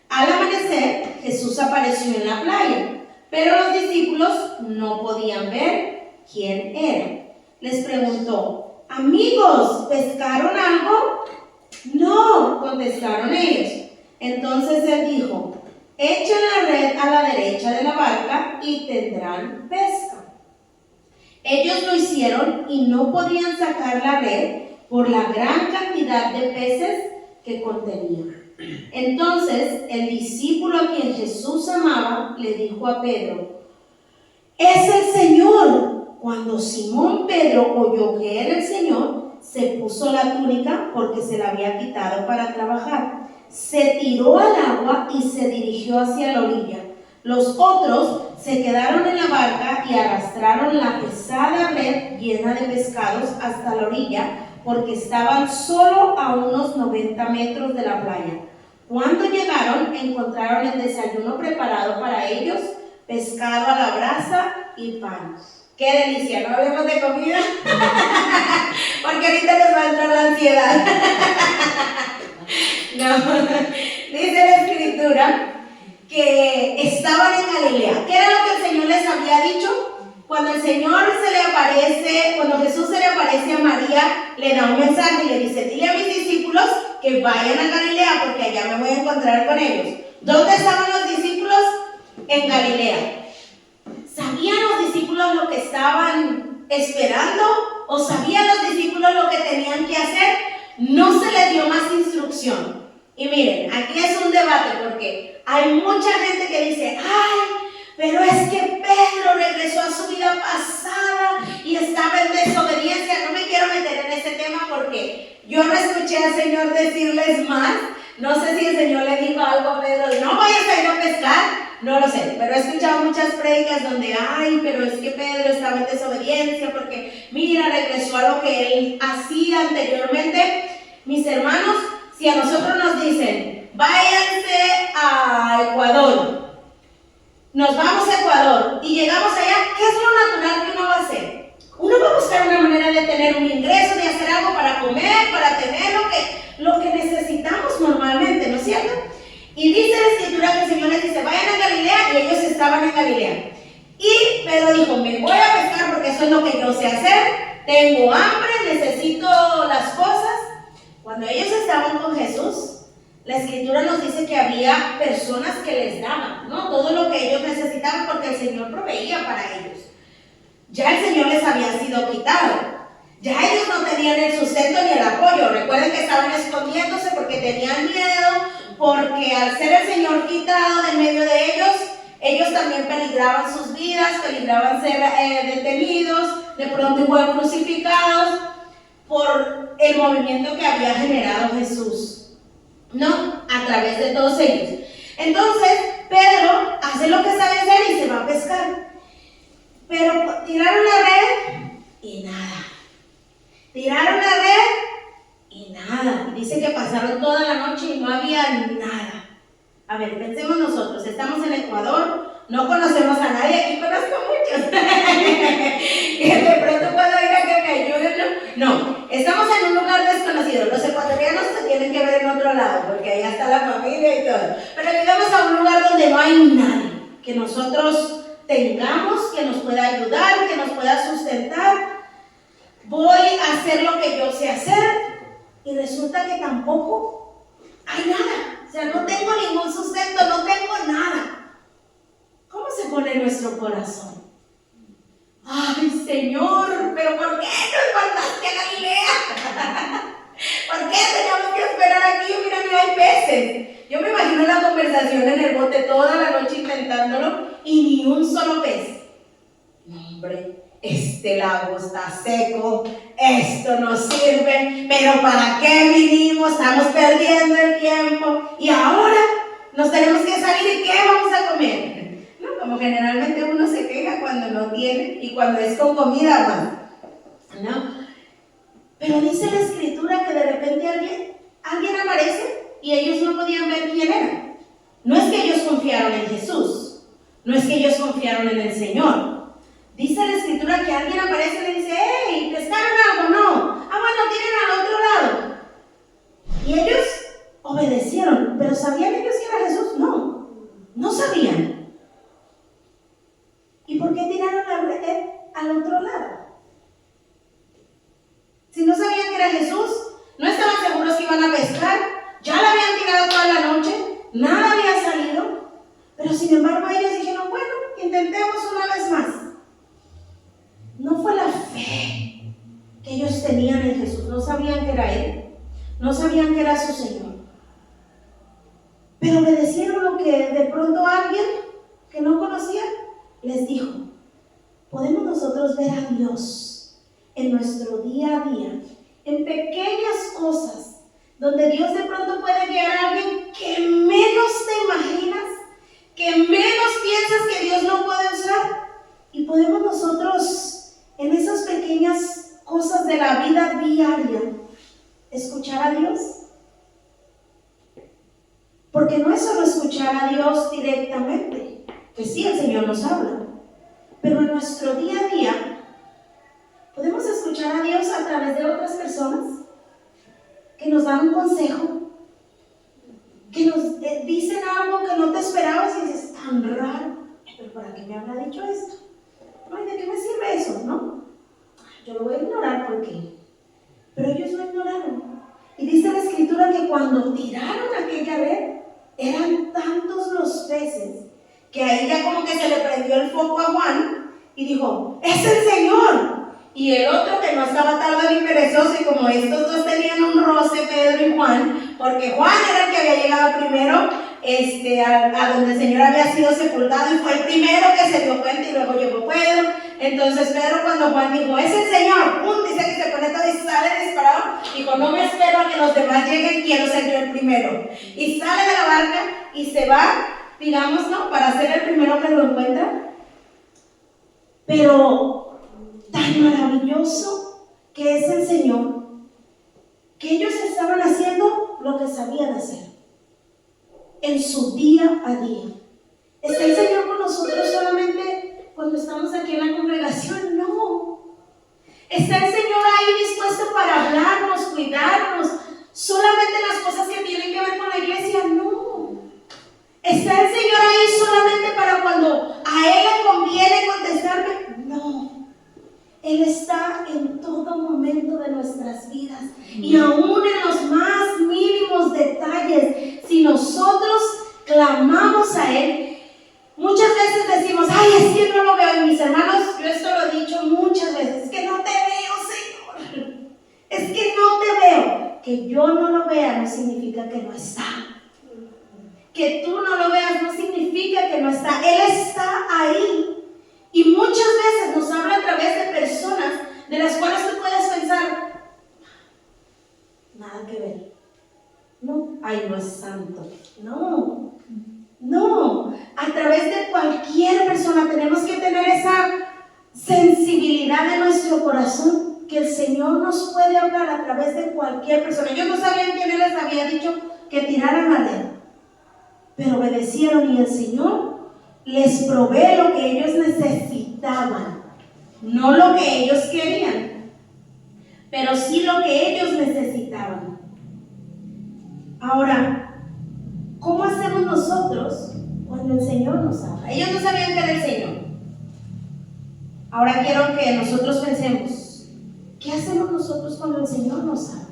Al amanecer, Jesús apareció en la playa, pero los discípulos no podían ver quién era. Les preguntó: amigos, ¿pescaron algo? No, contestaron ellos. Entonces él dijo: echen la red a la derecha de la barca y tendrán pesca. Ellos lo hicieron y no podían sacar la red por la gran cantidad de peces que contenía. Entonces el discípulo a quien Jesús amaba le dijo a Pedro: ¡es el Señor! Cuando Simón Pedro oyó que era el Señor, se puso la túnica porque se la había quitado para trabajar. Se tiró al agua y se dirigió hacia la orilla. Los otros se quedaron en la barca y arrastraron la pesada red llena de pescados hasta la orilla, porque estaban solo a unos 90 metros de la playa. Cuando llegaron, encontraron el desayuno preparado para ellos: pescado a la brasa y pan. ¡Qué delicia! ¿No hablemos de comida? Porque ahorita les va a entrar la ansiedad. No, dice la escritura que estaban en Galilea. ¿Qué era lo que el Señor les había dicho? Cuando el Señor se le aparece, cuando Jesús se le aparece a María, le da un mensaje y le dice: dile a mis discípulos que vayan a Galilea porque allá me voy a encontrar con ellos. ¿Dónde estaban los discípulos? En Galilea. ¿Sabían los discípulos lo que estaban esperando? ¿O sabían los discípulos lo que tenían que hacer? No se les dio más instrucción. Y miren, aquí es un debate porque hay mucha gente que dice: ¡ay! Pero es que Pedro regresó a su vida pasada y estaba en desobediencia. No me quiero meter en ese tema porque yo no escuché al Señor decirles más. No sé si el Señor le dijo algo a Pedro: no vayas a ir a pescar. No lo sé, pero he escuchado muchas prédicas donde: ay, pero es que Pedro estaba en desobediencia porque mira, regresó a lo que él hacía anteriormente. Mis hermanos, si a nosotros nos dicen: váyanse a Ecuador, nos vamos a Ecuador y llegamos allá, ¿qué es lo natural que uno va a hacer? Uno va a buscar una manera de tener un ingreso, de hacer algo para comer, para tener lo que necesitamos normalmente, ¿no es cierto? Y dice la escritura que el Señor les dice: vayan a Galilea, y ellos estaban en Galilea. Y Pedro dijo: me voy a pescar porque eso es lo que yo sé hacer, tengo hambre, necesito las cosas. Cuando ellos estaban con Jesús, la escritura nos dice que había personas que les daban, ¿no?, todo lo que ellos necesitaban, porque el Señor proveía para ellos. Ya el Señor les había sido quitado. Ya ellos no tenían el sustento ni el apoyo. Recuerden que estaban escondiéndose porque tenían miedo, porque al ser el Señor quitado de en medio de ellos también peligraban sus vidas, peligraban ser detenidos, de pronto igual crucificados por el movimiento que había generado Jesús, ¿no?, a través de todos ellos. Entonces Pedro hace lo que sabe hacer y se va a pescar. Pero tiraron la red y nada. Tiraron la red y nada. Y dice que pasaron toda la noche y no había nada. A ver, pensemos nosotros, estamos en Ecuador, no conocemos a nadie, aquí conozco a muchos. Que de pronto puedo ir a que me ayuden. No, estamos en un lugar desconocido. Los ecuatorianos se tienen que ver en otro lado, porque allá está la familia y todo. Pero llegamos a nosotros tengamos, que nos pueda ayudar, que nos pueda sustentar. Voy a hacer lo que yo sé hacer y resulta que tampoco hay nada. O sea, no tengo ningún sustento, no tengo nada. ¿Cómo se pone nuestro corazón? Ay, Señor, pero ¿por qué nos mandaste a Galilea? ¿Por qué teníamos que esperar aquí? Mira, hay peces. Yo me imagino la conversación en el bote toda la noche intentándolo y ni un solo pez. Hombre, este lago está seco, esto no sirve, pero ¿para qué vinimos? Estamos perdiendo el tiempo y ahora nos tenemos que salir y ¿qué vamos a comer? No, como generalmente uno se queja cuando no tiene y cuando es con comida más, ¿no? Pero dice la escritura que de repente alguien aparece y ellos no podían ver quién era. No es que ellos confiaron en Jesús, no es que ellos confiaron en el Señor. Dice la escritura que alguien aparece y le dice, ¡hey! ¿Pescaron algo? No. Ah, bueno, tienen al otro lado. Y ellos obedecieron, pero ¿sabían ellos que era Jesús? No, no sabían. ¿Y por qué tiraron la red al otro lado? Si no sabían que era Jesús, no estaban seguros que iban a pescar, ya la habían tirado toda la noche, nada había salido, pero sin embargo ellos dijeron, bueno, intentemos una vez más. No fue la fe que ellos tenían en Jesús, no sabían que era Él, no sabían que era su Señor, pero obedecieron lo que de pronto alguien que no conocían les dijo. Podemos nosotros ver a Dios en nuestro día a día, en pequeñas cosas, donde Dios de pronto puede guiar a alguien que menos te imaginas, que menos piensas que Dios no puede usar, y podemos nosotros en esas pequeñas cosas de la vida diaria escuchar a Dios. Porque no es solo escuchar a Dios directamente, que sí, el Señor nos habla, pero en nuestro día a día podemos escuchar a Dios a través de otras personas que nos dan un consejo, que nos dicen algo que no te esperabas y dices, tan raro, pero ¿para qué me habrá dicho esto? Ay, ¿de qué me sirve eso? ¿No? Yo lo voy a ignorar porque, pero ellos no ignoraron. Y dice la escritura que cuando tiraron aquella red, eran tantos los peces que ahí ya como que se le prendió el foco a Juan y dijo, ¡es el Señor! Y el otro que no estaba tardo ni perezoso, y como estos dos tenían un roce, Pedro y Juan, porque Juan era el que había llegado primero a donde el Señor había sido sepultado y fue el primero que se dio cuenta y luego llegó Pedro. Entonces Pedro, cuando Juan dijo, es el Señor, ¡pum! Dice que se pone todo y sale disparado, dijo, no me espero a que los demás lleguen, quiero ser yo el primero. Y sale de la barca y se va, digamos, ¿no?, para ser el primero que lo encuentra. Pero tan maravilloso que es el Señor, que ellos estaban haciendo lo que sabían hacer en su día a día. ¿Está el Señor con nosotros solamente cuando estamos aquí en la congregación? No. ¿Está el Señor ahí dispuesto para hablarnos, cuidarnos, solamente las cosas que tienen que ver con la iglesia? No. ¿Está el Señor ahí solamente para cuando a Él le conviene contestarme? No. Él está en todo momento de nuestras vidas y aún en los más mínimos detalles. Si nosotros clamamos a Él, muchas veces decimos, ay, es que no lo veo. Y mis hermanos, yo esto lo he dicho muchas veces, es que no te veo, Señor. Es que no te veo. Que yo no lo vea no significa que no está. Que tú no lo veas no significa que no está. Él está ahí. Y muchas veces nos habla a través de personas de las cuales tú puedes pensar, nada que ver. No, ay, no es santo. No, no. A través de cualquier persona tenemos que tener esa sensibilidad en nuestro corazón, que el Señor nos puede hablar a través de cualquier persona. Ellos no sabían quién Él les había dicho que tiraran la red, pero obedecieron y el Señor les provee lo que ellos necesitaban, no lo que ellos querían, pero sí lo que ellos necesitaban. Ahora, ¿cómo hacemos nosotros cuando el Señor nos habla. Ellos no sabían que era el Señor. Ahora quiero que nosotros pensemos, ¿qué hacemos nosotros cuando el Señor nos habla?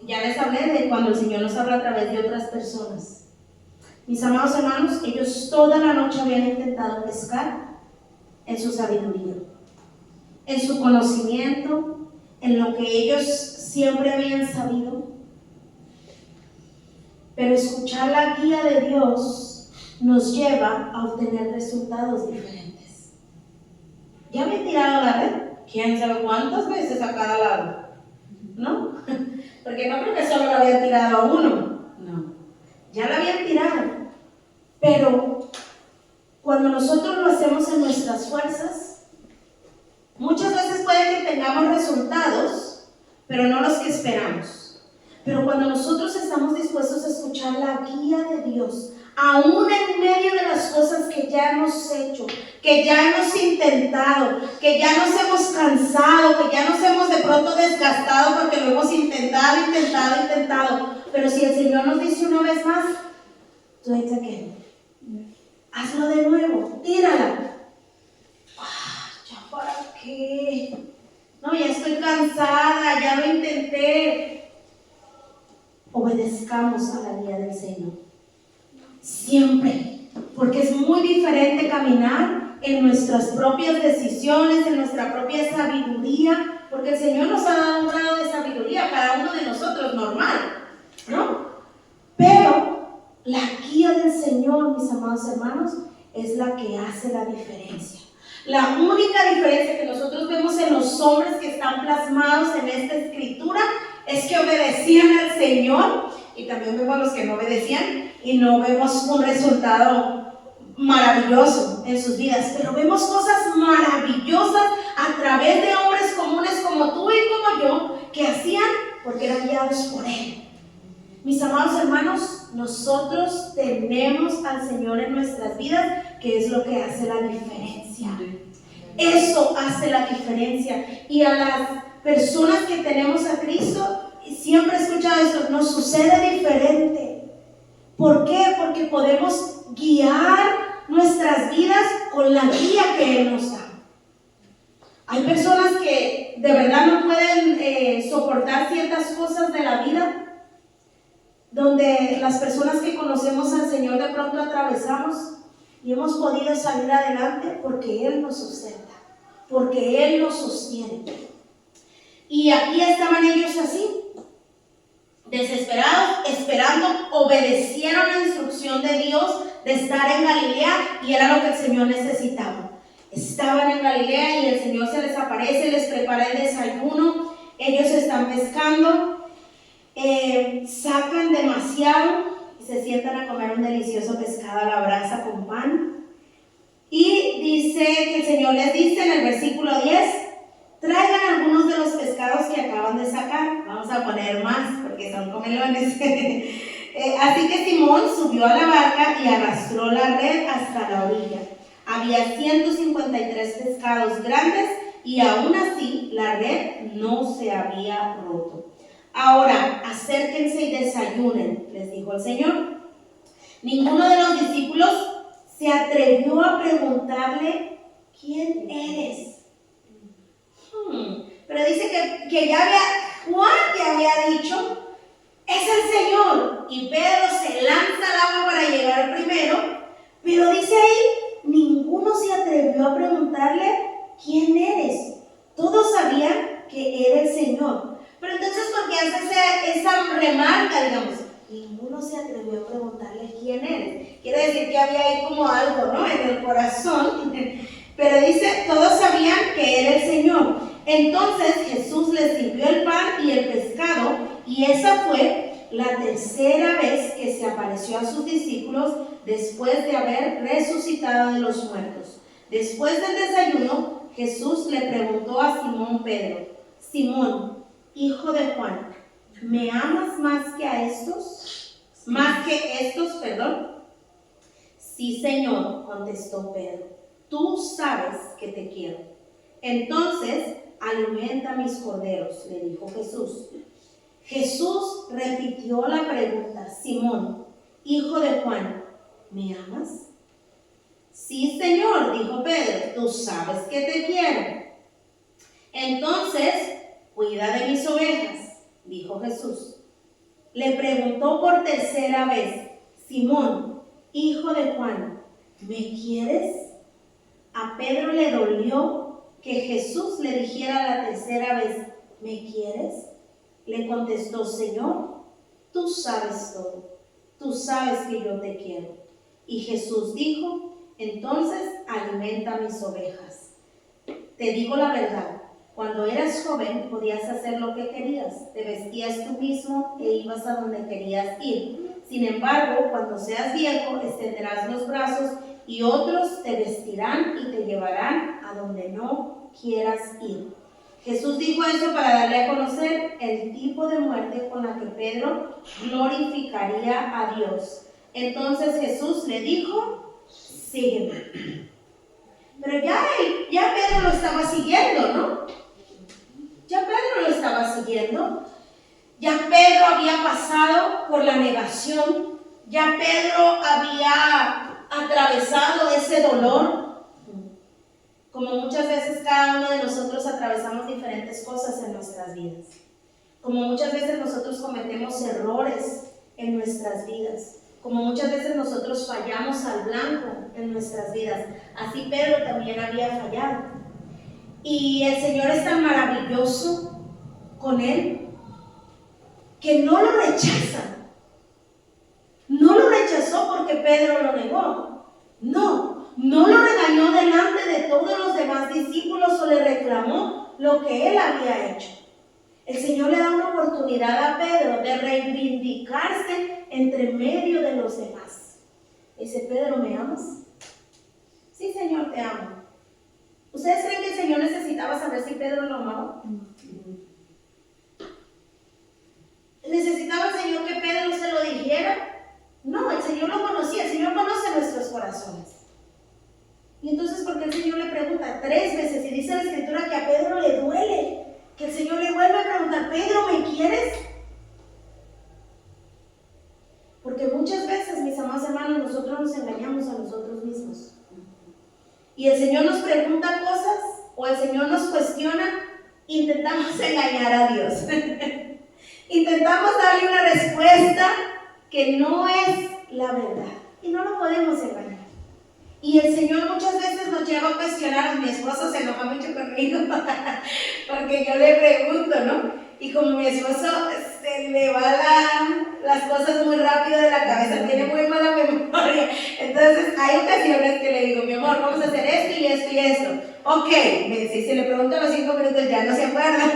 Ya les hablé de cuando el Señor nos habla a través de otras personas. Mis amados hermanos, ellos toda la noche habían intentado pescar en su sabiduría, en su conocimiento, en lo que ellos siempre habían sabido. Pero escuchar la guía de Dios nos lleva a obtener resultados diferentes. ¿Ya me he tirado la red? ¿Quién sabe cuántas veces a cada lado? ¿No? Porque no creo que solo la habían tirado a uno. No. Ya la habían tirado. Pero cuando nosotros lo hacemos en nuestras fuerzas, muchas veces puede que tengamos resultados, pero no los que esperamos. Pero cuando nosotros estamos dispuestos a escuchar la guía de Dios, aún en medio de las cosas que ya hemos hecho, que ya hemos intentado, que ya nos hemos cansado, que ya nos hemos de pronto desgastado porque lo hemos intentado, pero si el Señor nos dice una vez más, do it again. Hazlo de nuevo, tírala. ¿Ya para qué? No, ya estoy cansada, ya lo intenté. Obedezcamos a la guía del Señor. Siempre. Porque es muy diferente caminar en nuestras propias decisiones, en nuestra propia sabiduría. Porque el Señor nos ha dado un grado de sabiduría para uno de nosotros normal, ¿no? Pero la guía del Señor, mis amados hermanos, es la que hace la diferencia. La única diferencia que nosotros vemos en los hombres que están plasmados en esta escritura es que obedecían al Señor, y también vemos los que no obedecían y no vemos un resultado maravilloso en sus vidas, pero vemos cosas maravillosas a través de hombres comunes como tú y como yo, que hacían porque eran guiados por Él. Mis amados hermanos, nosotros tenemos al Señor en nuestras vidas, que es lo que hace la diferencia. Eso hace la diferencia. Y a las personas que tenemos a Cristo, siempre he escuchado esto, nos sucede diferente. ¿Por qué? Porque podemos guiar nuestras vidas con la guía que Él nos da. Hay personas que de verdad no pueden soportar ciertas cosas de la vida, donde las personas que conocemos al Señor de pronto atravesamos y hemos podido salir adelante porque Él nos sustenta, porque Él nos sostiene. Y aquí estaban ellos así, desesperados, esperando, obedecieron la instrucción de Dios de estar en Galilea y era lo que el Señor necesitaba. Estaban en Galilea y el Señor se les aparece, les prepara el desayuno, ellos están pescando. Sacan demasiado y se sientan a comer un delicioso pescado a la brasa con pan. Y dice que el Señor les dice en el versículo 10, traigan algunos de los pescados que acaban de sacar. Vamos a poner más porque son comelones. Así que Simón subió a la barca y arrastró la red hasta la orilla. Había 153 pescados grandes y aún así la red no se había roto. Ahora, acérquense y desayunen, les dijo el Señor. Ninguno de los discípulos se atrevió a preguntarle, ¿quién eres? Pero dice que Juan ya había dicho, es el Señor. Y Pedro se lanza al agua para llegar primero, pero dice ahí, ninguno se atrevió a preguntarle, ¿quién eres? Todos sabían que era el Señor. Pero entonces, ¿por qué hace esa remarca, digamos? Ninguno se atrevió a preguntarle quién eres. Quiere decir que había ahí como algo, ¿no? En el corazón. Pero dice, todos sabían que era el Señor. Entonces Jesús les sirvió el pan y el pescado, y esa fue la tercera vez que se apareció a sus discípulos después de haber resucitado de los muertos. Después del desayuno, Jesús le preguntó a Simón Pedro, Simón, hijo de Juan, ¿me amas más que a estos? ¿Más que estos, perdón? Sí, Señor, contestó Pedro, tú sabes que te quiero. Entonces, alimenta mis corderos, le dijo Jesús. Jesús repitió la pregunta, Simón, hijo de Juan, ¿me amas? Sí, Señor, dijo Pedro, tú sabes que te quiero. Entonces, cuida de mis ovejas, dijo Jesús. Le preguntó por tercera vez, Simón, hijo de Juan, ¿me quieres? A Pedro le dolió que Jesús le dijera la tercera vez, ¿me quieres? Le contestó, Señor, tú sabes todo, tú sabes que yo te quiero. Y Jesús dijo, entonces alimenta mis ovejas. Te digo la verdad, cuando eras joven podías hacer lo que querías, te vestías tú mismo e ibas a donde querías ir. Sin embargo, cuando seas viejo, extenderás los brazos y otros te vestirán y te llevarán a donde no quieras ir. Jesús dijo eso para darle a conocer el tipo de muerte con la que Pedro glorificaría a Dios. Entonces Jesús le dijo, sígueme. Pero ya Pedro lo estaba siguiendo, ¿no? Ya Pedro lo estaba siguiendo. Ya Pedro había pasado por la negación. Ya Pedro había atravesado ese dolor. Como muchas veces cada uno de nosotros atravesamos diferentes cosas en nuestras vidas. Como muchas veces nosotros cometemos errores en nuestras vidas. Como muchas veces nosotros fallamos al blanco en nuestras vidas. Así Pedro también había fallado. Y el Señor es tan maravilloso con él que no lo rechaza. No lo rechazó porque Pedro lo negó. No lo regañó delante de todos los demás discípulos o le reclamó lo que él había hecho. El Señor le da una oportunidad a Pedro de reivindicarse entre medio de los demás. Dice, Pedro, ¿me amas? Sí, Señor, te amo. ¿Ustedes creen que el Señor necesitaba saber si Pedro lo amaba? ¿Necesitaba el Señor que Pedro se lo dijera? No, el Señor lo conocía, el Señor conoce nuestros corazones. Y entonces, ¿por qué el Señor le pregunta 3 veces? Y dice la Escritura que a Pedro le duele, que el Señor le vuelve a preguntar, Pedro, ¿me quieres? Porque muchas veces, mis amados hermanos, nosotros nos engañamos a nosotros mismos. Y el Señor nos pregunta cosas, o el Señor nos cuestiona, intentamos engañar a Dios. Intentamos darle una respuesta que no es la verdad. Y no lo podemos engañar. Y el Señor muchas veces nos lleva a cuestionar. Mi esposo se enoja mucho conmigo porque yo le pregunto, ¿no? Y como mi esposo se le va las cosas muy rápido de la cabeza, tiene muy mala memoria. Entonces hay ocasiones que le digo, mi amor, vamos a hacer esto y esto y esto. Ok, me dice, si le pregunto a los 5 minutos ya no se acuerda.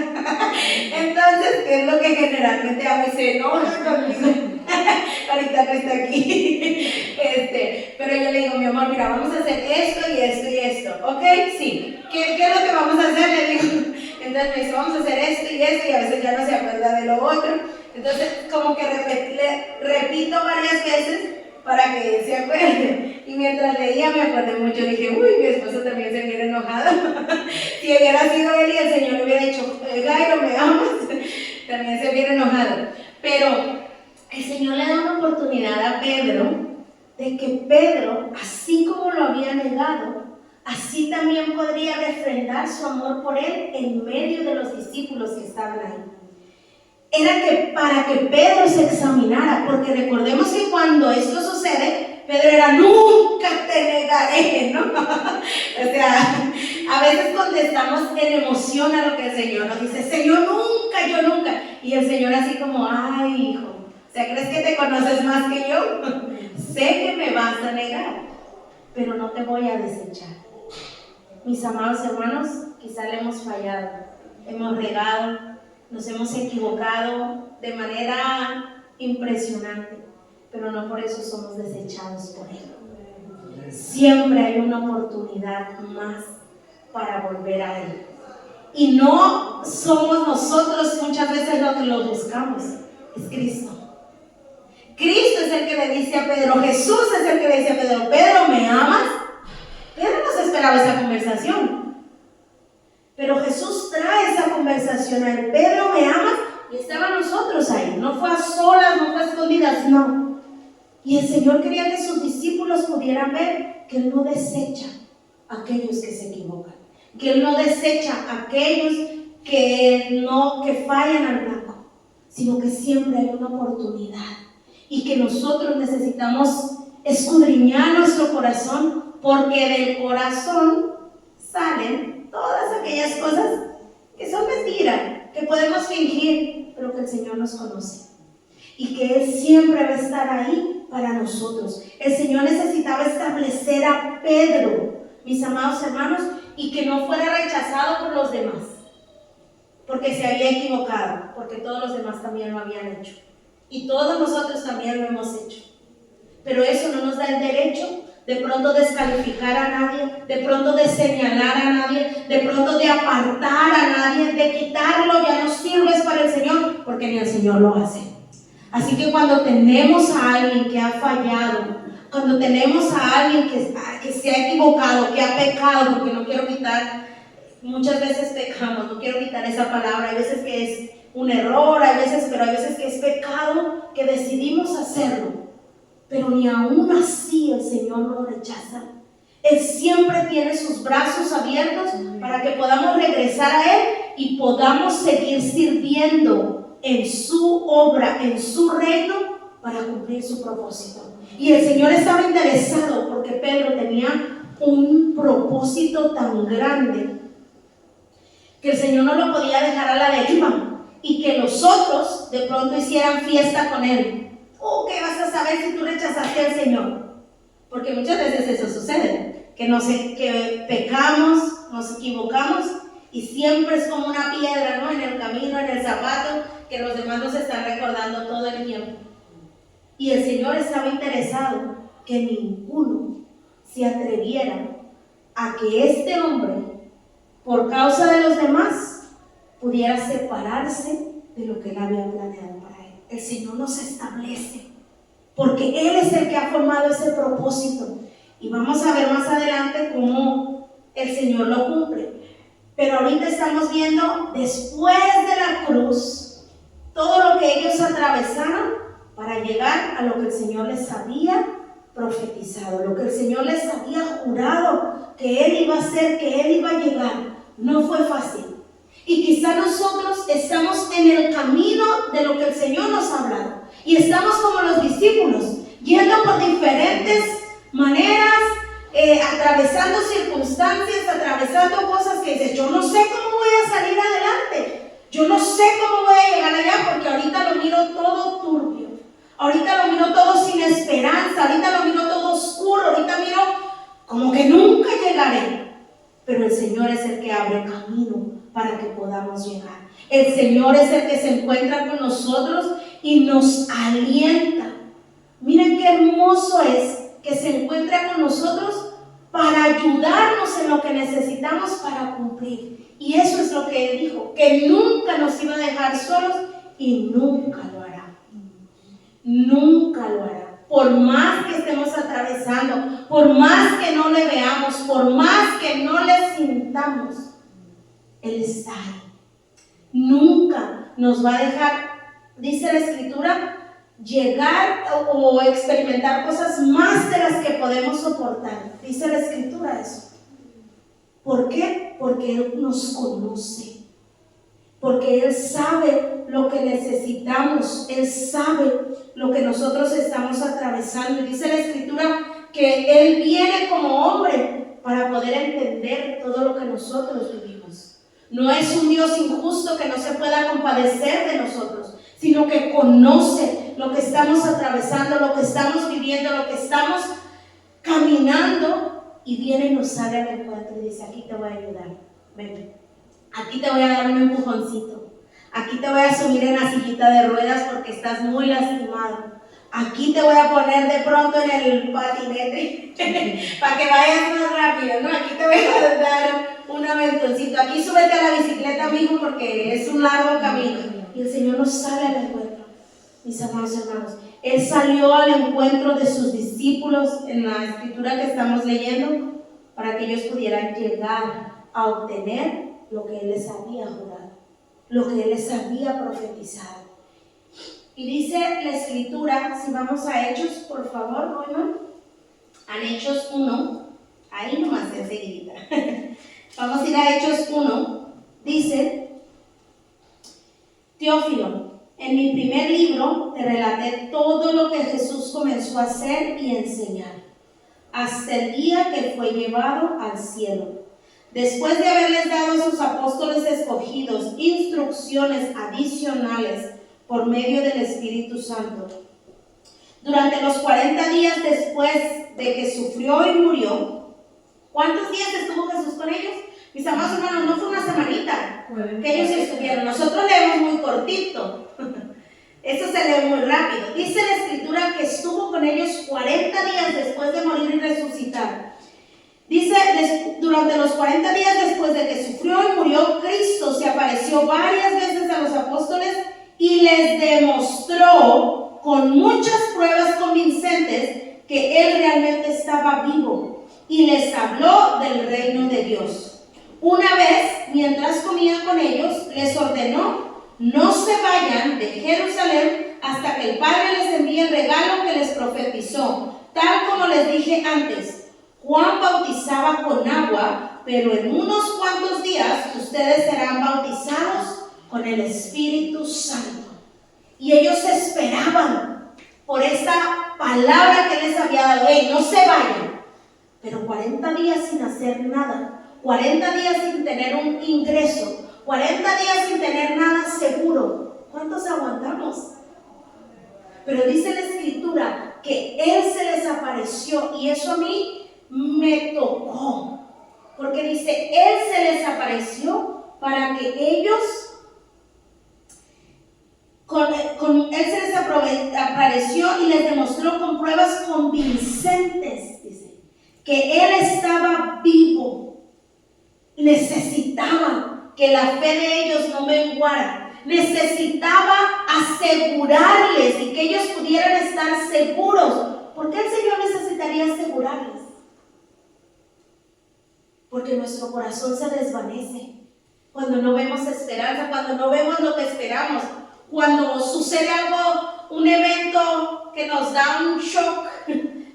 Entonces, ¿qué es lo que generalmente hago? Y se enoja conmigo. Ahorita no está aquí. Pero yo le digo, mi amor, mira, vamos a hacer esto y esto y esto. ¿Ok? Sí. ¿Qué es lo que vamos a hacer? Le digo. Entonces me dice, vamos a hacer esto y esto, y a veces ya no se acuerda de lo otro. Entonces, como que repito varias veces para que él se acuerde. Y mientras leía me acordé mucho, dije, uy, mi esposo también se hubiera enojado. Si hubiera sido él y el Señor le hubiera dicho, Jairo, ¿me amas? También se hubiera enojado. Pero el Señor le da una oportunidad a Pedro de que Pedro, así como lo había negado, así también podría refrendar su amor por él en medio de los discípulos que estaban ahí. Era que para que Pedro se examinara, porque recordemos que cuando esto sucede, Pedro era, nunca te negaré, ¿no? O sea, a veces contestamos en emoción a lo que el Señor nos dice, Señor, nunca, yo nunca. Y el Señor así como, ay, hijo, o sea, ¿crees que te conoces más que yo? Sé que me vas a negar, pero no te voy a desechar. Mis amados hermanos, quizá le hemos fallado, hemos regado, nos hemos equivocado de manera impresionante, pero no por eso somos desechados por Él. Siempre hay una oportunidad más para volver a Él. Y no somos nosotros muchas veces los que lo buscamos, es Cristo. Cristo es el que le dice a Pedro, Jesús es el que le dice a Pedro, Pedro, ¿me amas? Pedro no se esperaba esa conversación, pero Jesús trae esa conversación a él. Pedro, ¿me amas? Y estaban nosotros ahí, no fue a solas, no fue a escondidas, no. Y el Señor quería que sus discípulos pudieran ver que Él no desecha a aquellos que se equivocan, que Él no desecha a aquellos que fallan al blanco, sino que siempre hay una oportunidad y que nosotros necesitamos escudriñar nuestro corazón, porque del corazón salen todas aquellas cosas que son mentiras, que podemos fingir, pero que el Señor nos conoce y que Él siempre va a estar ahí para nosotros. El Señor necesitaba establecer a Pedro, mis amados hermanos, y que no fuera rechazado por los demás, porque se había equivocado, porque todos los demás también lo habían hecho y todos nosotros también lo hemos hecho. Pero eso no nos da el derecho de pronto descalificar a nadie, de pronto de señalar a nadie, de pronto de apartar a nadie, de quitarlo, ya no sirves para el Señor, porque ni el Señor lo hace. Así que cuando tenemos a alguien que ha fallado, cuando tenemos a alguien que se ha equivocado, que ha pecado, porque no quiero quitar, muchas veces pecamos, no quiero quitar esa palabra, hay veces que es un error, pero hay veces que es pecado, que decidimos hacerlo, pero ni aún así el Señor lo rechaza. Él siempre tiene sus brazos abiertos para que podamos regresar a Él y podamos seguir sirviendo en su obra, en su reino, para cumplir su propósito. Y el Señor estaba interesado porque Pedro tenía un propósito tan grande que el Señor no lo podía dejar a la deriva y que los otros de pronto hicieran fiesta con Él. ¿Qué vas a saber si tú rechazaste al Señor? Porque muchas veces eso sucede, que pecamos, nos equivocamos y siempre es como una piedra, ¿no? En el camino, en el zapato, que los demás nos están recordando todo el tiempo. Y el Señor estaba interesado que ninguno se atreviera a que este hombre, por causa de los demás, pudiera separarse de lo que Él había planeado para él. El Señor nos establece, porque Él es el que ha formado ese propósito. Y vamos a ver más adelante cómo el Señor lo cumple. Pero ahorita estamos viendo, después de la cruz, todo lo que ellos atravesaron para llegar a lo que el Señor les había profetizado, lo que el Señor les había jurado que Él iba a hacer, que Él iba a llegar. No fue fácil. Y quizá nosotros estamos en el camino de lo que el Señor nos ha hablado. Y estamos como los discípulos, yendo por diferentes maneras, atravesando circunstancias, atravesando cosas que dices, yo no sé cómo voy a salir adelante. Yo no sé cómo voy a llegar allá, porque ahorita lo miro todo turbio. Ahorita lo miro todo sin esperanza. Ahorita lo miro todo oscuro. Ahorita miro como que nunca llegaré. Pero el Señor es el que abre camino para que podamos llegar. El Señor es el que se encuentra con nosotros y nos alienta. Miren qué hermoso es que se encuentra con nosotros para ayudarnos en lo que necesitamos para cumplir. Y eso es lo que Él dijo, que nunca nos iba a dejar solos y nunca lo hará. Nunca lo hará. Por más que estemos atravesando, por más que no le veamos, por más que no le sintamos, Él está ahí. Nunca nos va a dejar, dice la Escritura, llegar o experimentar cosas más de las que podemos soportar. Dice la Escritura eso. ¿Por qué? Porque Él nos conoce. Porque Él sabe lo que necesitamos. Él sabe lo que nosotros estamos atravesando. Y dice la Escritura que Él viene como hombre para poder entender todo lo que nosotros vivimos. No es un Dios injusto que no se pueda compadecer de nosotros, sino que conoce lo que estamos atravesando, lo que estamos viviendo, lo que estamos caminando, y viene y nos sale al encuentro y dice, aquí te voy a ayudar, ven, aquí te voy a dar un empujoncito, aquí te voy a subir en la sillita de ruedas porque estás muy lastimado, aquí te voy a poner de pronto en el patinete para que vayas más rápido, ¿no? Aquí te voy a dar un aventoncito, aquí súbete a la bicicleta, amigo, porque es un largo camino. Y el Señor nos sale al encuentro, mis amados hermanos. Él salió al encuentro de sus discípulos en la Escritura que estamos leyendo para que ellos pudieran llegar a obtener lo que Él les había jurado, lo que Él les había profetizado. Y dice la escritura, si vamos a Hechos, por favor, Royman, a Hechos 1, ahí nomás enseguida. Vamos a ir a Hechos 1, dice, Teófilo, en mi primer libro te relaté todo lo que Jesús comenzó a hacer y enseñar, hasta el día que fue llevado al cielo. Después de haberles dado a sus apóstoles escogidos instrucciones adicionales por medio del Espíritu Santo. Durante los 40 días después de que sufrió y murió, ¿cuántos días estuvo Jesús con ellos? Mis amados hermanos, no fue una semanita que ellos estuvieron. Nosotros leemos muy cortito. Eso se lee muy rápido. Dice la escritura que estuvo con ellos 40 días después de morir y resucitar. Dice, durante los 40 días después de que sufrió y murió, Cristo se apareció varias veces a los apóstoles y les demostró con muchas pruebas convincentes que Él realmente estaba vivo y les habló del reino de Dios. Una vez, mientras comía con ellos, les ordenó: no se vayan de Jerusalén hasta que el Padre les envíe el regalo que les profetizó, tal como les dije antes. Juan bautizaba con agua, pero en unos cuantos días ustedes serán bautizados con el Espíritu Santo. Y ellos esperaban por esta palabra que les había dado: hey, no se vayan. Pero 40 días sin hacer nada, 40 días sin tener un ingreso, 40 días sin tener nada seguro. ¿Cuántos aguantamos? Pero dice la escritura que Él se les apareció, y eso a mí me tocó, porque dice, Él se les apareció para que ellos, Él se les apareció y les demostró con pruebas convincentes, dice, que Él estaba vivo. Necesitaban que la fe de ellos no menguara, necesitaba asegurarles y que ellos pudieran estar seguros. ¿Por qué el Señor necesitaría asegurarles? Porque nuestro corazón se desvanece cuando no vemos esperanza, cuando no vemos lo que esperamos, cuando sucede algo, un evento que nos da un shock,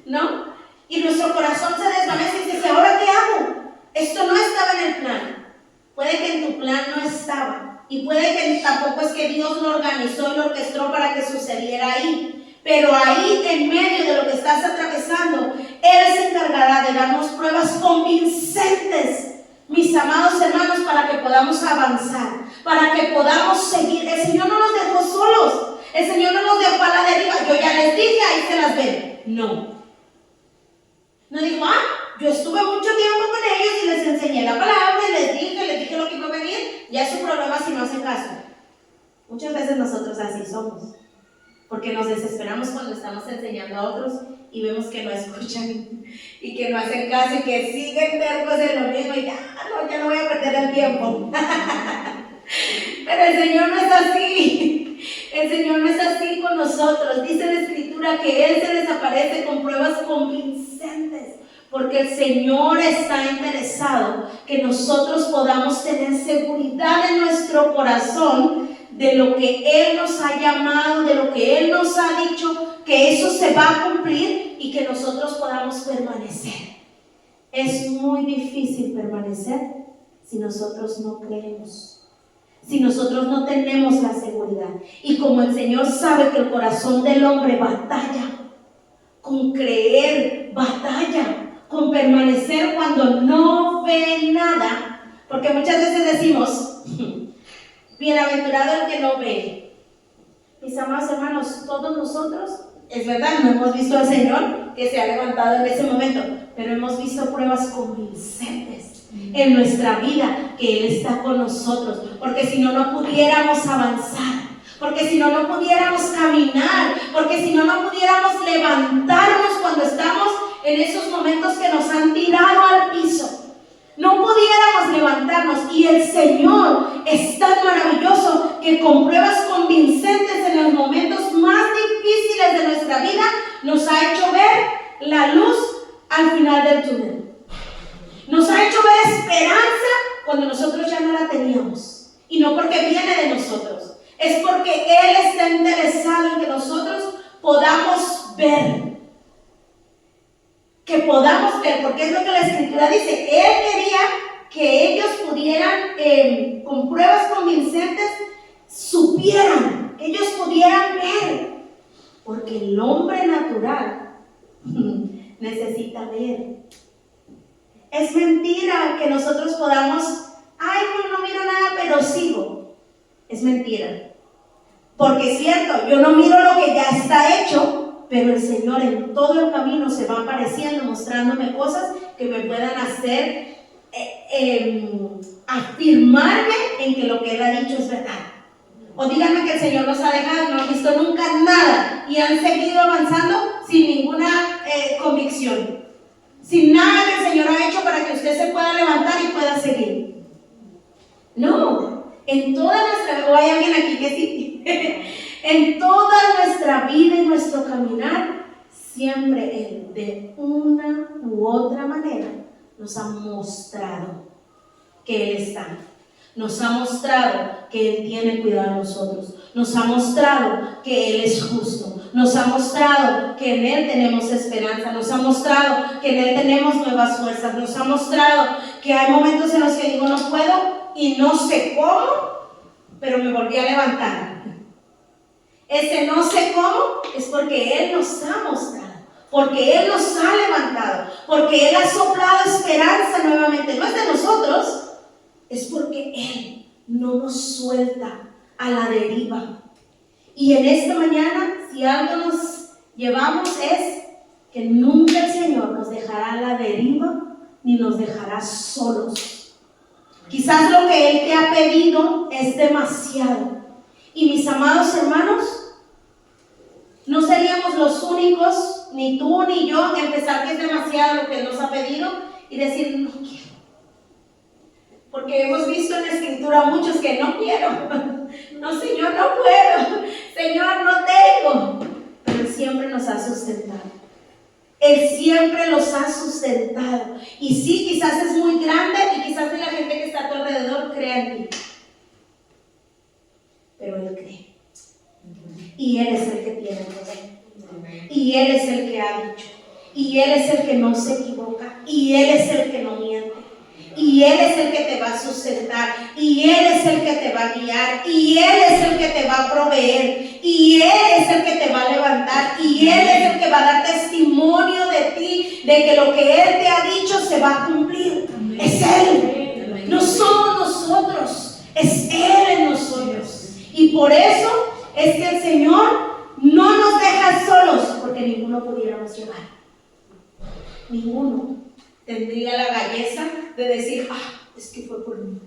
¿no? Y nuestro corazón se desvanece y dice, ¿ahora qué hago? Esto no estaba en el plan. Puede que en tu plan no estaba, y puede que tampoco es que Dios lo organizó y lo orquestó para que sucediera ahí. Pero ahí, en medio de lo que estás atravesando, Él se encargará de darnos pruebas convincentes, mis amados hermanos, para que podamos avanzar, para que podamos seguir. El Señor no nos dejó solos, el Señor no nos dejó a la deriva. Yo ya les dije, ahí se las ven. No dijo, yo estuve mucho tiempo con ellos y les enseñé la palabra y les dije lo que iba a venir. Ya es su problema si no hacen caso. Muchas veces nosotros así somos, porque nos desesperamos cuando estamos enseñando a otros y vemos que no escuchan y que no hacen caso y que siguen tercos en lo mismo y ya no voy a perder el tiempo. Pero el Señor no es así. El Señor no es así con nosotros. Dice la escritura que Él se les aparece con pruebas convincentes, porque el Señor está interesado que nosotros podamos tener seguridad en nuestro corazón de lo que Él nos ha llamado, de lo que Él nos ha dicho, que eso se va a cumplir y que nosotros podamos permanecer. Es muy difícil permanecer si nosotros no creemos, si nosotros no tenemos la seguridad. Y como el Señor sabe que el corazón del hombre batalla con creer, batalla con permanecer cuando no ve nada, porque muchas veces decimos, bienaventurado el que no ve. Mis amados hermanos, todos nosotros, es verdad, no hemos visto al Señor que se ha levantado en ese momento, pero hemos visto pruebas convincentes en nuestra vida que Él está con nosotros, porque si no, no pudiéramos avanzar, porque si no, no pudiéramos caminar, porque si no, no pudiéramos levantarnos cuando estamos en esos momentos que nos han tirado al piso. No pudiéramos levantarnos, y el Señor es tan maravilloso que con pruebas convincentes en los momentos más difíciles de nuestra vida nos ha hecho ver la luz al final del túnel. Nos ha hecho ver esperanza cuando nosotros ya no la teníamos, y no porque viene de nosotros. Es porque Él está interesado en que nosotros podamos ver. Que podamos ver, porque es lo que la Escritura dice. Él quería que ellos pudieran, con pruebas convincentes, supieran, que ellos pudieran ver. Porque el hombre natural necesita ver. Es mentira que nosotros podamos, ay, no miro nada, pero sigo. Es mentira. Porque es cierto, yo no miro lo que ya está hecho, pero el Señor en todo el camino se va apareciendo, mostrándome cosas que me puedan hacer afirmarme en que lo que Él ha dicho es verdad. O díganme que el Señor los ha dejado, no han visto nunca nada y han seguido avanzando sin ninguna convicción, sin nada que el Señor ha hecho para que usted se pueda levantar y pueda seguir. No, en toda nuestra, o hay alguien aquí que sí, en toda nuestra vida y nuestro caminar, siempre Él, de una u otra manera, nos ha mostrado que Él está. Nos ha mostrado que Él tiene cuidado de nosotros. Nos ha mostrado que Él es justo. Nos ha mostrado que en Él tenemos esperanza. Nos ha mostrado que en Él tenemos nuevas fuerzas. Nos ha mostrado que hay momentos en los que digo no puedo y no sé cómo, pero me volví a levantar. Ese no sé cómo es porque Él nos ha mostrado, porque Él nos ha levantado, porque Él ha soplado esperanza nuevamente. No es de nosotros, es porque Él no nos suelta a la deriva. Y en esta mañana, si algo nos llevamos es que nunca el Señor nos dejará a la deriva ni nos dejará solos. Quizás lo que Él te ha pedido es demasiado. Y mis amados hermanos, no seríamos los únicos, ni tú ni yo, en pensar que es demasiado lo que Él nos ha pedido y decir no quiero. Porque hemos visto en la Escritura muchos que no quiero. No, Señor, no puedo. Señor, no tengo. Pero Él siempre nos ha sustentado. Él siempre los ha sustentado. Y sí, quizás es muy grande y quizás la gente que está a tu alrededor crea en ti. Pero Él cree. Y Él es el que tiene el poder. Y Él es el que ha dicho. Y Él es el que no se equivoca. Y Él es el que no miente. Y Él es el que te va a sustentar, y Él es el que te va a guiar, y Él es el que te va a proveer, y Él es el que te va a levantar, y Él es el que va a dar testimonio de ti, de que lo que Él te ha dicho se va a cumplir. Amén. Es Él, no somos nosotros, es Él en nosotros. Y por eso es que el Señor no nos deja solos, porque ninguno pudiéramos llevar. Ninguno tendría la belleza de decir, es que fue por mí.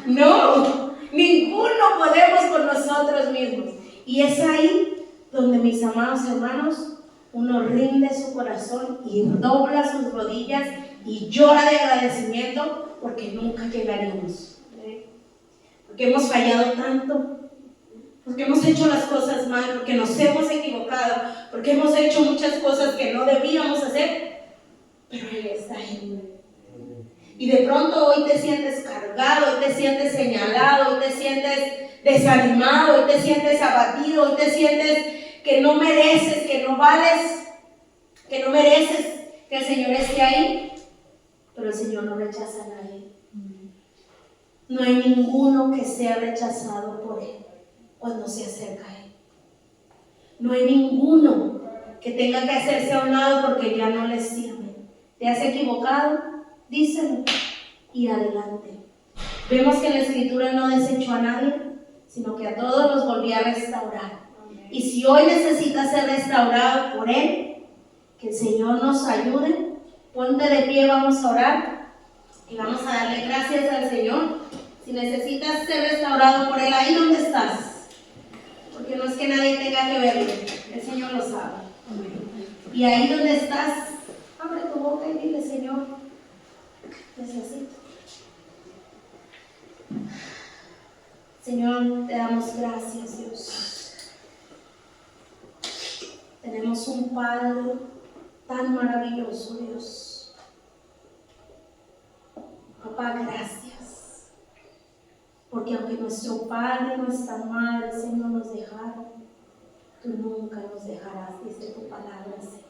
No, ninguno podemos por nosotros mismos. Y es ahí donde, mis amados hermanos, uno rinde su corazón y dobla sus rodillas y llora de agradecimiento porque nunca llegaríamos. Porque hemos fallado tanto, porque hemos hecho las cosas mal, porque nos hemos equivocado, porque hemos hecho muchas cosas que no debíamos hacer. Pero Él está ahí. Y de pronto hoy te sientes cargado, hoy te sientes señalado, hoy te sientes desanimado, hoy te sientes abatido, hoy te sientes que no mereces, que no vales, que no mereces que el Señor esté ahí. Pero el Señor no rechaza a nadie. No hay ninguno que sea rechazado por Él cuando se acerca a Él. No hay ninguno que tenga que hacerse a un lado porque ya no le sirve. ¿Te has equivocado? Díselo y adelante. Vemos que en la Escritura no desechó a nadie, sino que a todos los volvió a restaurar. Y si hoy necesitas ser restaurado por Él, que el Señor nos ayude. Ponte de pie, vamos a orar y vamos a darle gracias al Señor. Si necesitas ser restaurado por Él, ahí donde estás, porque no es que nadie tenga que verlo, el Señor lo sabe. Y ahí donde estás, abre tu boca y dile, Señor, necesito. Señor, te damos gracias, Dios. Tenemos un Padre tan maravilloso, Dios. Papá, gracias. Porque aunque nuestro padre y nuestra madre, Señor, nos dejaron, tú nunca nos dejarás, dice tu palabra, Señor.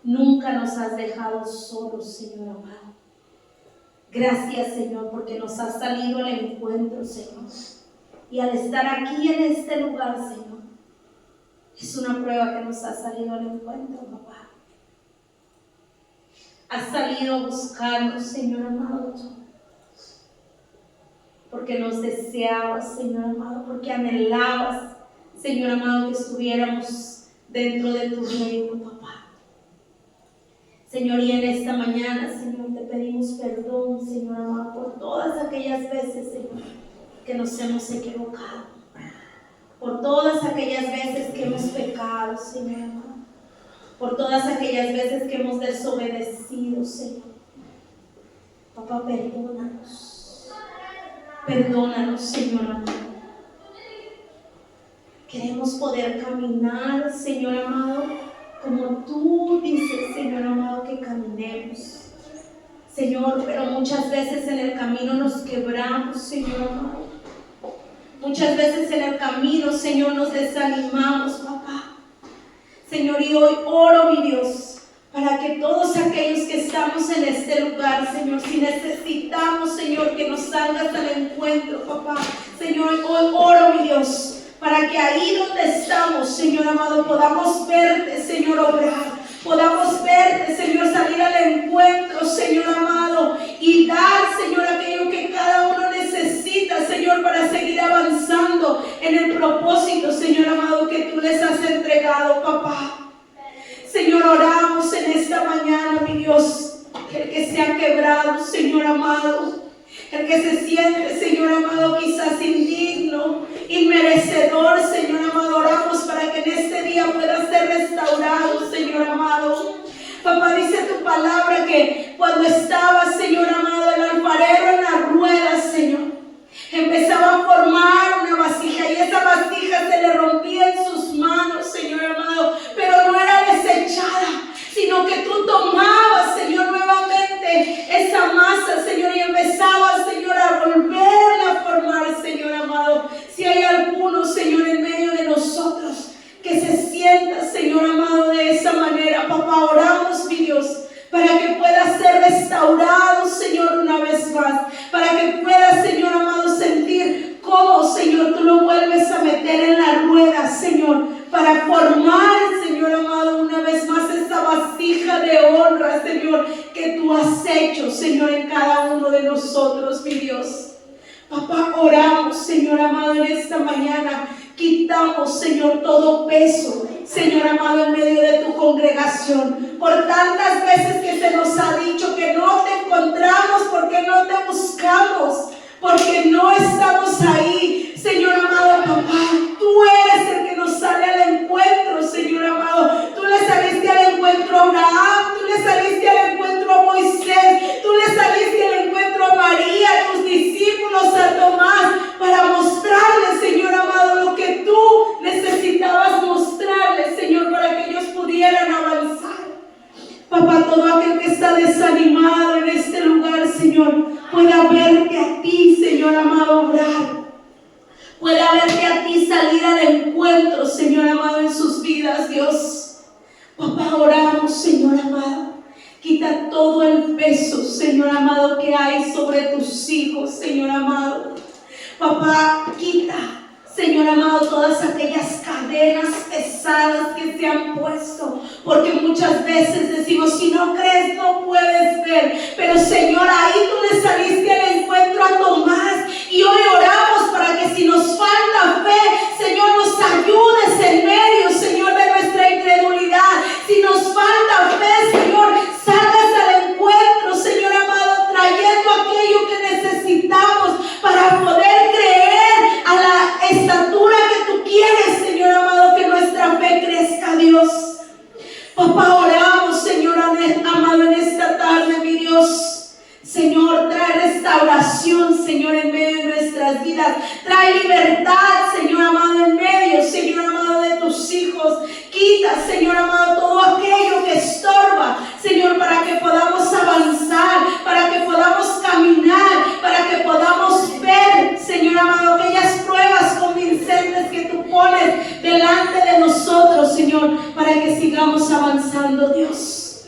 Nunca nos has dejado solos, Señor amado. Gracias, Señor, porque nos has salido al encuentro, Señor. Y al estar aquí en este lugar, Señor, es una prueba que nos has salido al encuentro, papá. Has salido a buscarnos, Señor amado, porque nos deseabas, Señor amado, porque anhelabas, Señor amado, que estuviéramos dentro de tu reino, papá. Señor, y en esta mañana, Señor, te pedimos perdón, Señor amado, por todas aquellas veces, Señor, que nos hemos equivocado, por todas aquellas veces que hemos pecado, Señor amado, por todas aquellas veces que hemos desobedecido, Señor. Papá, perdónanos. Perdónanos, Señor amado. Queremos poder caminar, Señor amado, como tú dices, Señor amado, que caminemos. Señor, pero muchas veces en el camino nos quebramos, Señor amado. Muchas veces en el camino, Señor, nos desanimamos, papá. Señor, y hoy oro, mi Dios, para que todos aquellos que estamos en este lugar, Señor, si necesitamos, Señor, que nos salgas al encuentro, papá. Señor, hoy oro, mi Dios, para que ahí donde estamos, Señor amado, podamos verte, Señor, obrar. Podamos verte, Señor, salir al encuentro, Señor amado, y dar, Señor, aquello que cada uno necesita, Señor, para seguir avanzando en el propósito, Señor amado, que tú les has entregado, papá. Señor, oramos en esta mañana, mi Dios, el que se ha quebrado, Señor amado, el que se siente, Señor amado, quizás indigno, inmerecedor, Señor amado, oramos para que en este día pueda ser restaurado, Señor amado. Papá, dice tu palabra que cuando estaba, Señor amado, el alfarero en las ruedas, Señor, empezaba a formar una vasija y esa vasija se le rompía en sus manos, Señor amado, pero no era desechada, sino que tú tomabas, Señor, nuevamente esa masa, Señor, y empezabas, Señor, a volverla a formar, Señor amado. Si hay alguno, Señor, en medio de nosotros que se sienta, Señor amado, de esa manera, papá, oramos, mi Dios, para que pueda ser restaurado, Señor, una vez más, para que pueda, Señor amado, sentir cómo, Señor, tú lo vuelves a meter en la rueda, Señor, para formar, Señor amado, una vez más esta vasija de honra, Señor, que tú has hecho, Señor, en cada uno de nosotros, mi Dios. Papá, oramos, Señor amado, en esta mañana. Quitamos, Señor, todo peso, Señor amado, en medio de tu congregación. Por tantas veces que se nos ha dicho que no te encontramos, porque no te buscamos, porque no estamos ahí. Señor amado, papá, tú eres el que nos sale al encuentro, Señor amado. Tú le saliste al encuentro a Abraham, tú le saliste al encuentro a Moisés, tú le saliste al encuentro a María, a tus discípulos, a Tomás, para mostrarles, Señor amado, lo que tú necesitabas mostrarles, Señor, para que ellos pudieran avanzar. Papá, todo aquel que está desanimado en este lugar, Señor, pueda verte a ti, Señor amado, obrar. Pueda verte a ti salir al encuentro, Señor amado, en sus vidas, Dios. Papá, oramos, Señor amado. Quita todo el peso, Señor amado, que hay sobre tus hijos, Señor amado. Papá, quita, Señor amado, todas aquellas cadenas pesadas que se han puesto, porque muchas veces decimos, si no crees no puedes ver, pero Señor, ahí tú le saliste al encuentro a Tomás, y hoy oramos para que si nos falta fe, Señor, nos ayudes en medio, Señor, de nuestra incredulidad. Si nos falta fe, Señor, salgas al encuentro, Señor amado, trayendo aquello que necesitamos para poder creer a la estatura que tú quieres, Señor amado, que nuestra fe crezca, Dios. Papá, oramos, Señor amado, en esta tarde, mi Dios. Señor, trae restauración, Señor, en medio de nuestras vidas. Trae libertad, Señor, para que sigamos avanzando, Dios.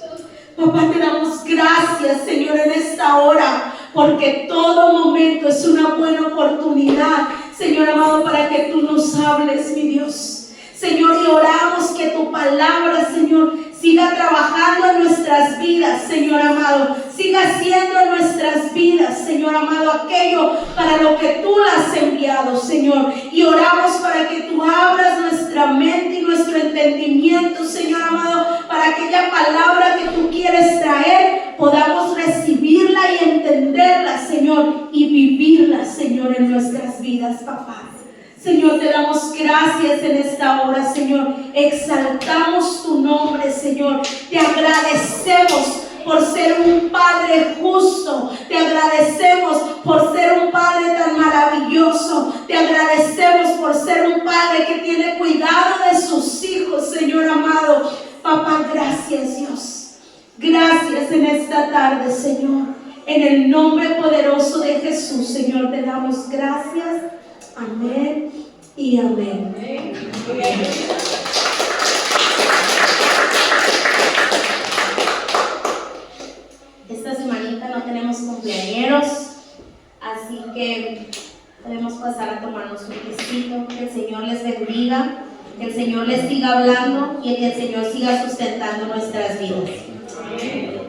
Papá, te damos gracias, Señor, en esta hora, porque todo momento es una buena oportunidad, Señor amado, para que tú nos hables, mi Dios. Señor, y oramos que tu palabra, Señor, siga trabajando en nuestras vidas, Señor amado. Siga haciendo en nuestras vidas, Señor amado, aquello para lo que tú la has enviado, Señor. Y oramos para que tú abras nuestra mente y nuestro entendimiento, Señor amado, para aquella palabra que tú quieres traer, podamos recibirla y entenderla, Señor, y vivirla, Señor, en nuestras vidas, papá. Señor, te damos gracias en esta hora, Señor. Exaltamos tu nombre, Señor. Te agradecemos por ser un Padre justo. Te agradecemos por ser un Padre tan maravilloso. Te agradecemos por ser un Padre que tiene cuidado de sus hijos, Señor amado. Papá, gracias, Dios. Gracias en esta tarde, Señor. En el nombre poderoso de Jesús, Señor, te damos gracias. Amén y amén. Esta semanita no tenemos cumpleañeros, así que podemos pasar a tomarnos un tecito. Que el Señor les bendiga, que el Señor les siga hablando y que el Señor siga sustentando nuestras vidas. Amén.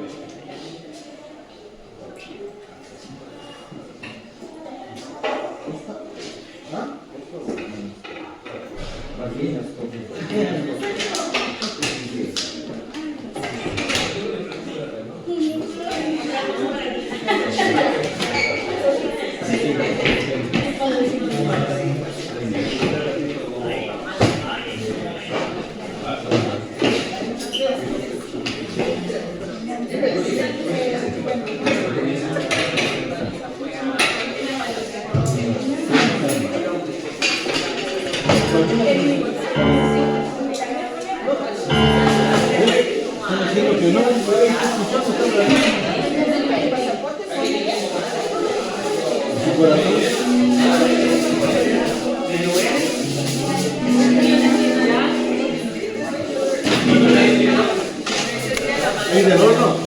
¿Y del horno?